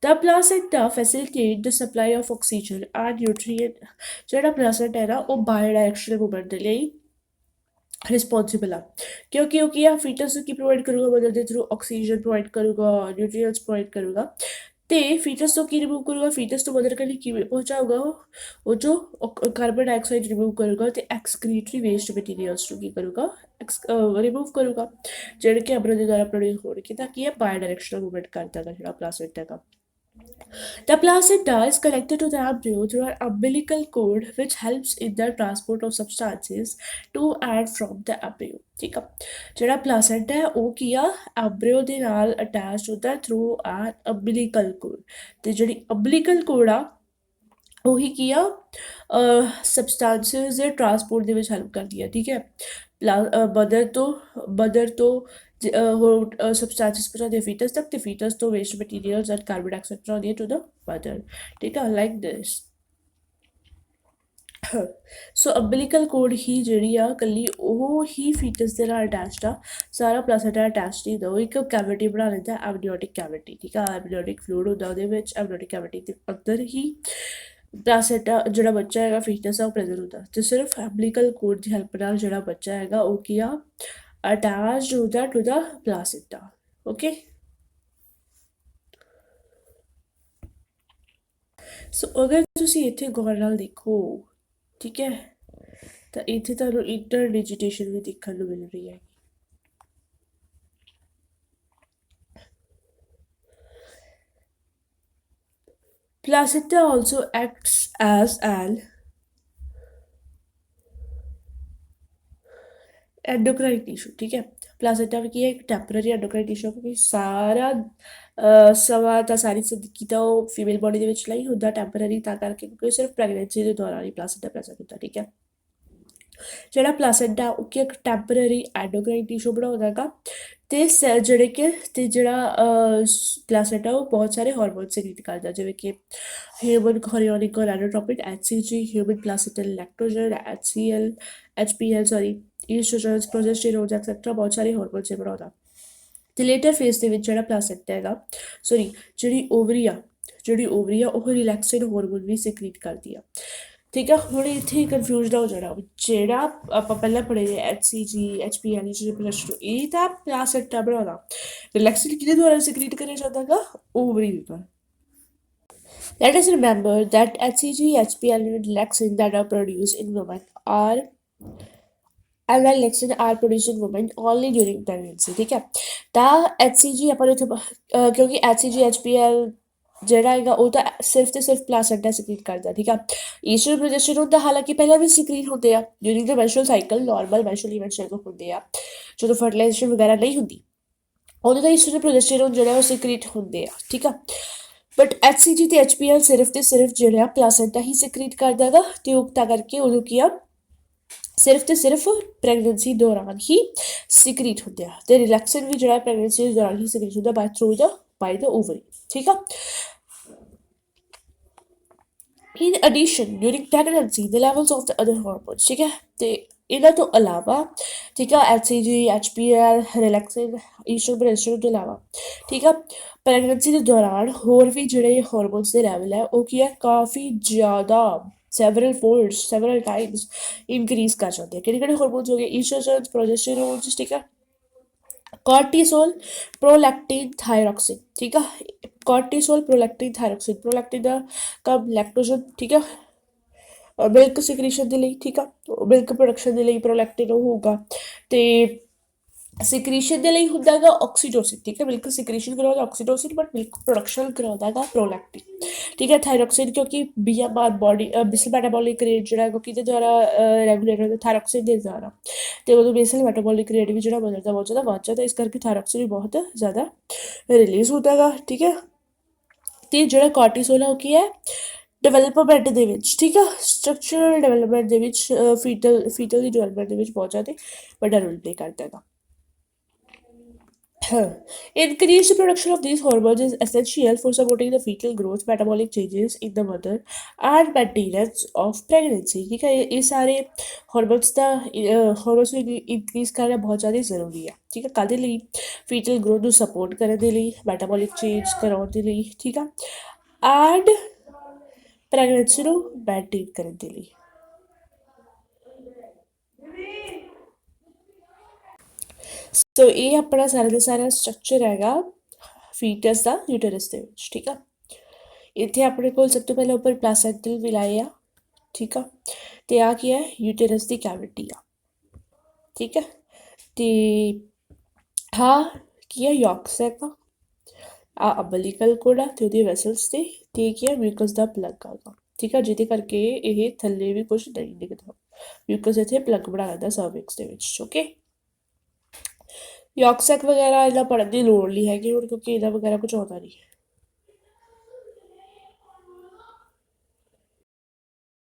The placenta facilitate the supply of oxygen and nutrient. ਜਿਹੜਾ ਪਲਾਸੈਂਟਾ ਹੈ ਨਾ ਉਹ ਬਾਇਓਡਾਇਰੈਕਸ਼ਨਲ ਮੂਵਮੈਂਟ ਦੇ ਲਈ ਰਿਸਪੌਂਸੀਬਲ ਆ ਕਿਉਂਕਿ ਉਹ ਕੀ ਆ ਫੀਟਸ ਨੂੰ ਕੀ ਪ੍ਰੋਵਾਈਡ ਕਰੂਗਾ ਮਦਰ ਦੇ ਥਰੂ ਆਕਸੀਜਨ ਪ੍ਰੋਵਾਈਡ ਕਰੂਗਾ ਨਿਊਟਰੀਐਂਟਸ ਪ੍ਰੋਵਾਈਡ ਕਰੂਗਾ ਤੇ ਫੀਟਸ ਤੋਂ ਕੀ ਰਿਮੂਵ ਕਰੂਗਾ ਫੀਟਸ ਤੋਂ ਮਦਰ ਕੰਨੀ ਕਿਵੇਂ ਪਹੁੰਚਾਊਗਾ ਉਹ ਜੋ ਕਾਰਬਨ ਡਾਈਆਕਸਾਈਡ ਰਿਮੂਵ ਕਰੂਗਾ ਤੇ ਐਕਸਕ੍ਰੀਟਰੀ ਵੇਸਟ ਮਟੀਰੀਅਲਸ ਨੂੰ ਕੀ ਕਰੂਗਾ ਰਿਮੂਵ ਕਰੂਗਾ ਜਿਹੜੇ ਕਿ ਐਮਬ੍ਰੀਓ ਦੇ ਦੁਆਰਾ ਪ੍ਰੋਡਿਊਸ ਹੋਣਗੇ ਤਾਂ ਕੀ ਹੈ ਬਾਇਓਡਾਇਰੈਕਸ਼ਨਲ ਮੂਵਮੈਂਟ ਕਰਦਾ ਗਾ ਜਿਹੜਾ ਪਲਾਸੈਂਟਾ ਹੈਗਾ The placenta is connected to the embryo through an umbilical cord which helps in the transport of substances to and from the embryo. ਠੀਕ ਆ ਜਿਹੜਾ ਪਲਾਸੈਂਟਾ ਹੈ ਉਹ ਕੀ ਆ ਐਮਬ੍ਰੀਓ ਦੇ ਨਾਲ ਅਟੈਚ ਹੁੰਦਾ ਥਰੂ ਐਨ ਅੰਬਿਲੀਕਲ ਕੋਡ ਤੇ ਜਿਹੜੀ ਅੰਬਿਲੀਕਲ ਕੋਡ ਆ ਉਹੀ ਕੀ ਆ ਸਬਸਟੈਂਸਿਸ ਦੇ ਟਰਾਂਸਪੋਰਟ ਦੇ ਵਿੱਚ ਹੈਲਪ ਕਰਦੀ ਹੈ ਠੀਕ ਹੈ ਮਦਰ ਤੋਂ ਹੋਰ ਸਬਸਟੈਂਸਿਸ ਪਹੁੰਚਾਉਂਦੀ ਹੈ ਫੀਟਸ ਤੱਕ ਤੇ ਫੀਟਸ ਤੋਂ waste materials and carbon dioxide ਪਹੁੰਚਾਉਂਦੀ ਹੈ ਟੂ ਦ ਮਦਰ ਠੀਕ ਆ ਲਾਈਕ ਦਿਸ ਸੋ ਅੰਬਿਲੀਕਲ ਕੋਡ ਹੀ ਜਿਹੜੀ ਆ ਇਕੱਲੀ ਉਹ ਹੀ ਫੀਟਸ ਦੇ ਨਾਲ ਅਟੈਚਡ ਆ ਸਾਰਾ ਪਲਾਸੈਂਟਾ ਅਟੈਚਡ ਨਹੀਂ ਹੁੰਦਾ ਉਹ ਇੱਕ ਕੈਵਿਟੀ ਬਣਾ ਲੈਂਦਾ ਐਮਨਿਓਟਿਕ ਕੈਵਿਟੀ ਠੀਕ ਆ ਐਮਨਿਓਟਿਕ ਫਲੂਇਡ ਹੁੰਦਾ ਉਹਦੇ ਵਿੱਚ ਐਮਨਿਓਟਿਕ ਕੈਵਿਟੀ ਦੇ ਅੰਦਰ ਹੀ ਪਲਾਸੈਂਟਾ ਜਿਹੜਾ ਬੱਚਾ ਹੈਗਾ ਫੀਟਸ ਆ ਉਹ ਪ੍ਰੈਜ਼ੈਂਟ ਹੁੰਦਾ ਤੇ ਸਿਰਫ ਐਮਬਲੀਕਲ ਕੋਡ ਦੀ ਹੈਲਪ ਨਾਲ ਜਿਹੜਾ ਬੱਚਾ ਹੈਗਾ ਉਹ ਕੀ ਆ ਅਟੈਚਡ ਹੁੰਦਾ ਟੂ ਦਾ ਪਲਾਸੈਂਟਾ ਓਕੇ ਸੋ ਅਗਰ ਤੁਸੀਂ ਇੱਥੇ ਗੌਰ ਨਾਲ ਦੇਖੋ ਠੀਕ ਹੈ ਤਾਂ ਇੱਥੇ ਤੁਹਾਨੂੰ ਇੰਟਰਡਿਜਿਟੇਸ਼ਨ ਵੀ ਦੇਖਣ ਨੂੰ ਮਿਲ ਰਹੀ ਹੈ Placenta also acts as an endocrine tissue ਠੀਕ ਹੈ ਪਲਾਸੈਂਟਾ ਵੀ ਕੀ ਹੈ ਇੱਕ ਟੈਂਪਰਰੀ ਐਂਡੋਕਰਾਈਨ ਟਿਸ਼ੂ ਕਿਉਂਕਿ ਸਾਰਾ ਸਮਾਂ ਤਾਂ ਸਾਰੀ ਜ਼ਿੰਦਗੀ ਤਾਂ ਉਹ ਫੀਮੇਲ ਬੋਡੀ ਦੇ ਵਿੱਚ ਨਹੀਂ ਹੁੰਦਾ ਟੈਂਪਰਰੀ ਤਾਂ ਕਰਕੇ ਕਿਉਂਕਿ ਸਿਰਫ ਪ੍ਰੈਗਨੈਂਸੀ ਦੇ ਦੌਰਾਨ ਹੀ ਪਲਾਸੈਂਟਾ ਪ੍ਰੈਜ਼ੈਂਟ ਹੁੰਦਾ ਠੀਕ ਹੈ ਜਿਹੜਾ ਪਲਾਸੈਂਟਾ ਉਹ ਕੀ ਇੱਕ ਟੈਂਪਰਰੀ ਐਂਡੋਕਰਾਈਨ ਟਿਸ਼ੂ ਬਣਾਉਂਦਾ ਹੈਗਾ ਤੇ ਜਿਹੜੇ ਕਿ ਤੇ ਜਿਹੜਾ ਪਲਾਸੈਂਟਾ ਉਹ ਬਹੁਤ ਸਾਰੇ ਹਾਰਮੋਨ ਸਿਕ੍ਰੀਟ ਕਰਦਾ ਜਿਵੇਂ ਕਿ human chorionic gonadotropin HCG human placental lactogen HCl HPL sorry estrogens progesterone et cetera ਬਹੁਤ ਸਾਰੇ ਹਾਰਮੋਨਸ ਇਹ ਬਣਾਉਂਦਾ ਤੇ ਲੇਟਰ ਫੇਸ ਦੇ ਵਿੱਚ ਜਿਹੜਾ ਪਲਾਸੈਂਟਾ ਹੈਗਾ ਸੌਰੀ ਜਿਹੜੀ ਓਵਰੀ ਆ ਉਹ ਰਿਲੈਕਸਿਨ ਹਾਰਮੋਨ ਵੀ ਸਿਕ੍ਰੀਟ ਕਰਦੀ ਆ ਠੀਕ ਆ ਹੁਣ ਇੱਥੇ ਕਨਫਿਊਜ਼ਡ ਹੋ ਜਾਣਾ ਜਿਹੜਾ ਆਪਾਂ ਪਹਿਲਾਂ ਪੜ੍ਹੇ HCG HPL ਇਹ ਤਾਂ ਪਲਾਸੈਂਟਾ ਬਣਾਉਂਦਾ ਰਿਲੈਕਸਿਨ ਕਿਹਦੇ ਦੁਆਰਾ ਸਿਕ੍ਰੀਟ ਕਰਿਆ ਜਾਂਦਾ ਹੈਗਾ ਓਵਰੀ ਦੇ ਦੁਆਰਾ Let us remember that HCG, HPL, and relaxin that are produced in women are and then relaxin are produced in women only during pregnancy, ठीक है। ਤਾਂ HCG ਆਪਾਂ ਨੂੰ ਇੱਥੇ ਕਿਉਂਕਿ HCG HPL ਜਿਹੜਾ ਹੈਗਾ ਉਹ ਤਾਂ ਸਿਰਫ ਤੇ ਸਿਰਫ ਪਲਾਸੈਂਟਾ ਸਿਕਰੀਟ ਕਰਦਾ, ਠੀਕ ਆ। ਈਸਟਰਨ ਪ੍ਰੋਜੈਸਟਰੋਨ ਤਾਂ ਹਾਲਾਂਕਿ ਪਹਿਲਾਂ ਵੀ ਸਿਕਰੀਟ ਹੁੰਦੇ ਆ during the menstrual cycle, normal menstrual events ਜਦੋਂ ਹੁੰਦੇ ਆ, ਜਦੋਂ ਫਰਟੀਲਾਈਜੇਸ਼ਨ ਵਗੈਰਾ ਨਹੀਂ ਹੁੰਦੀ, ਉਦੋਂ ਤਾਂ ਈਸਟਰਨ ਪ੍ਰੋਜੈਸਟਰੋਨ ਜਿਹੜਾ ਉਹ ਸਿਕਰੀਟ ਹੁੰਦੇ ਆ, ਠੀਕ ਆ। ਬਟ HCG ਤੇ HPL ਸਿਰਫ ਤੇ ਸਿਰਫ ਜਿਹੜਾ ਪਲਾਸੈਂਟਾ ਹੀ ਸਿਕਰੀਟ ਕਰਦਾ ਗਾ, ਤੇ ਉਹ ਤਾਂ ਕਰਕੇ ਉਦੋਂ ਕੀ ਆ ਸਿਰਫ ਤੇ ਸਿਰਫ ਪ੍ਰੈਗਨੈਂਸੀ ਦੌਰਾਨ ਹੀ ਸਿਕਰੀਟ ਹੁੰਦੇ ਆ, ਤੇ ਰਿਲੈਕਸਨ ਵੀ ਜਿਹੜਾ ਪ੍ਰੈਗਨੈਂਸੀ ਦੌਰਾਨ ਹੀ ਸਿਕਰੀਟ ਹੁੰਦਾ ਬਾਈ ਦ ਓਵਰੀ, ਠੀਕ ਆ। In addition, during pregnancy, the levels of the other hormones, ठीक है, ਤੇ ਇਹਨਾਂ ਤੋਂ ਇਲਾਵਾ, ਠੀਕ ਆ, HCG, HPL, ਰਿਲੈਕਸਿਨ, ਈਸਟਰਨ ਪ੍ਰੋਜੈਸਟਰੋਨ ਤੋਂ ਇਲਾਵਾ, ਠੀਕ ਆ, ਪ੍ਰੈਗਨੈਂਸੀ ਦੇ ਦੌਰਾਨ ਹੋਰ ਵੀ ਜਿਹੜੇ ਹਾਰਮੋਨਸ ਦੇ ਲੈਵਲ ਹੈ ਉਹ ਕੀ ਹੈ ਕਾਫੀ ਜ਼ਿਆਦਾ several times increase ਕਰ ਜਾਂਦੇ ਆ। ਕਿਹੜੇ ਕਿਹੜੇ ਹਾਰਮੋਨਸ ਹੋ ਗਏ? ਈਸਟਰਨ, ਪ੍ਰੋਜੈਸਟਰੋਨ, ਠੀਕ ਆ, cortisol, prolactin, thyroxine, ठीक है। cortisol, prolactin, thyroxine, prolactin ਦਾ ਕੰਮ ਲੈਕਟੋਜਨ, ਠੀਕ ਆ, ਮਿਲਕ ਸਿਕ੍ਰੀਸ਼ਨ ਦੇ ਲਈ, ਠੀਕ ਆ, ਮਿਲਕ ਪ੍ਰੋਡਕਸ਼ਨ ਦੇ ਲਈ ਪ੍ਰੋਲੈਕਟਿਨ ਉਹ ਹੋਊਗਾ, ਤੇ ਸਿਕ੍ਰੀਸ਼ਨ ਦੇ ਲਈ ਹੁੰਦਾ ਹੈਗਾ ਆਕਸੀਟੋਸਿਨ, ਠੀਕ ਹੈ। ਮਿਲਕ ਸਿਕ੍ਰੀਸ਼ਨ ਕਰਾਉਂਦਾ ਆਕਸੀਟੋਸਿਨ, ਬਟ ਮਿਲਕ ਪ੍ਰੋਡਕਸ਼ਨ ਕਰਾਉਂਦਾ ਹੈਗਾ ਪ੍ਰੋਲੈਕਟਿਨ, ਠੀਕ ਹੈ। ਥਾਇਰੋਕਸਿਨ ਕਿਉਂਕਿ BMR ਬੋਡੀ ਬਿਸਲ ਮੈਟਾਬੋਲਿਕ ਰੇਟ ਜਿਹੜਾ ਹੈਗਾ ਕਿਹਦੇ ਦੁਆਰਾ ਰੈਗੂਲੇਟ ਹੁੰਦਾ? ਥਾਇਰੋਕਸਿਨ ਦੇ ਦੁਆਰਾ, ਤੇ ਉਦੋਂ ਬਿਸਲ ਮੈਟਾਬੋਲਿਕ ਰੇਟ ਵੀ ਜਿਹੜਾ ਬਦਲਦਾ ਬਹੁਤ ਜ਼ਿਆਦਾ ਵੱਧ ਜਾਂਦਾ, ਇਸ ਕਰਕੇ ਥਾਇਰੋਕਸਿਨ ਵੀ ਬਹੁਤ ਜ਼ਿਆਦਾ ਰਿਲੀਜ਼ ਹੁੰਦਾ ਹੈਗਾ, ਠੀਕ ਹੈ। ਤੇ ਜਿਹੜਾ ਕਾਰਟੀਸੋਲ ਹੈ ਉਹ ਕੀ ਹੈ ਡਿਵੈਲਪਮੈਂਟ ਦੇ ਵਿੱਚ, ਠੀਕ ਆ, ਸਟਰਕਚਰਲ ਡਿਵੈਲਪਮੈਂਟ ਦੇ ਵਿੱਚ, ਫੀਟਲ ਦੀ ਡਿਵੈਲਪਮੈਂਟ ਦੇ ਵਿੱਚ ਬਹੁਤ ਜ਼ਿਆਦਾ ਵੱਡਾ ਰੋਲ ਪਲੇ ਕਰਦਾ ਹੈਗਾ। Increased production of these hormones is essential for supporting the fetal growth, metabolic changes in the mother, and maintenance of pregnancy, ठीक है। ये सारे hormones ਦਾ hormones ਨੂੰ increase ਕਰਨਾ ਬਹੁਤ ਜ਼ਿਆਦਾ ਜ਼ਰੂਰੀ ਆ, ਠੀਕ ਹੈ। ਕਾਹਦੇ ਲਈ? fetal growth ਨੂੰ support ਕਰਨ ਦੇ ਲਈ, metabolic change ਕਰਾਉਣ ਦੇ ਲਈ, ਠੀਕ ਆ, and pregnancy ਨੂੰ maintain ਕਰਨ ਦੇ ਲਈ। ਸੋ ਇਹ ਆਪਣਾ ਸਾਰਾ ਦਾ ਸਾਰਾ ਸਟਰਕਚਰ ਹੈਗਾ ਫੀਟਸ ਦਾ ਯੂਟਰਸ ਦੇ ਵਿੱਚ, ਠੀਕ ਆ। ਇੱਥੇ ਆਪਣੇ ਕੋਲ ਸਭ ਤੋਂ ਪਹਿਲਾਂ ਉੱਪਰ ਪਲਾਸੈਂਟਲ ਵਿਲਾਏ ਆ, ਠੀਕ ਆ, ਤੇ ਆ ਕੀ ਹੈ ਯੂਟਰਸ ਦੀ ਕੈਵਿਟੀ ਆ, ਠੀਕ ਹੈ। ਤੇ ਹਾਂ ਕੀ ਹੈ ਯੋਕਸ ਹੈਗਾ, ਆ ਅਬਲੀਕਲ ਕੋਡ ਆ ਤੇ ਉਹਦੇ ਵੈਸਲਸ ਤੇ ਕੀ ਹੈ ਮਿਊਕਸ ਦਾ ਪਲੱਗ ਆਗਾ, ਠੀਕ ਆ, ਜਿਹਦੇ ਕਰਕੇ ਇਹ ਥੱਲੇ ਵੀ ਕੁਝ ਨਹੀਂ ਦਿਖਦਾ। ਮਿਊਕਸ ਇੱਥੇ ਪਲੱਗ ਬਣਾ ਲੈਂਦਾ ਸਰਵਿਕਸ ਦੇ ਵਿੱਚ, ਓਕੇ। ਯੋਕਸੈਕ ਵਗੈਰਾ ਇਹਦਾ ਪੜ੍ਹਨ ਦੀ ਲੋੜ ਨਹੀਂ ਹੈਗੀ ਹੁਣ ਕਿਉਂਕਿ ਇਹਦਾ ਵਗੈਰਾ ਕੁਝ ਆਉਂਦਾ ਨਹੀਂ,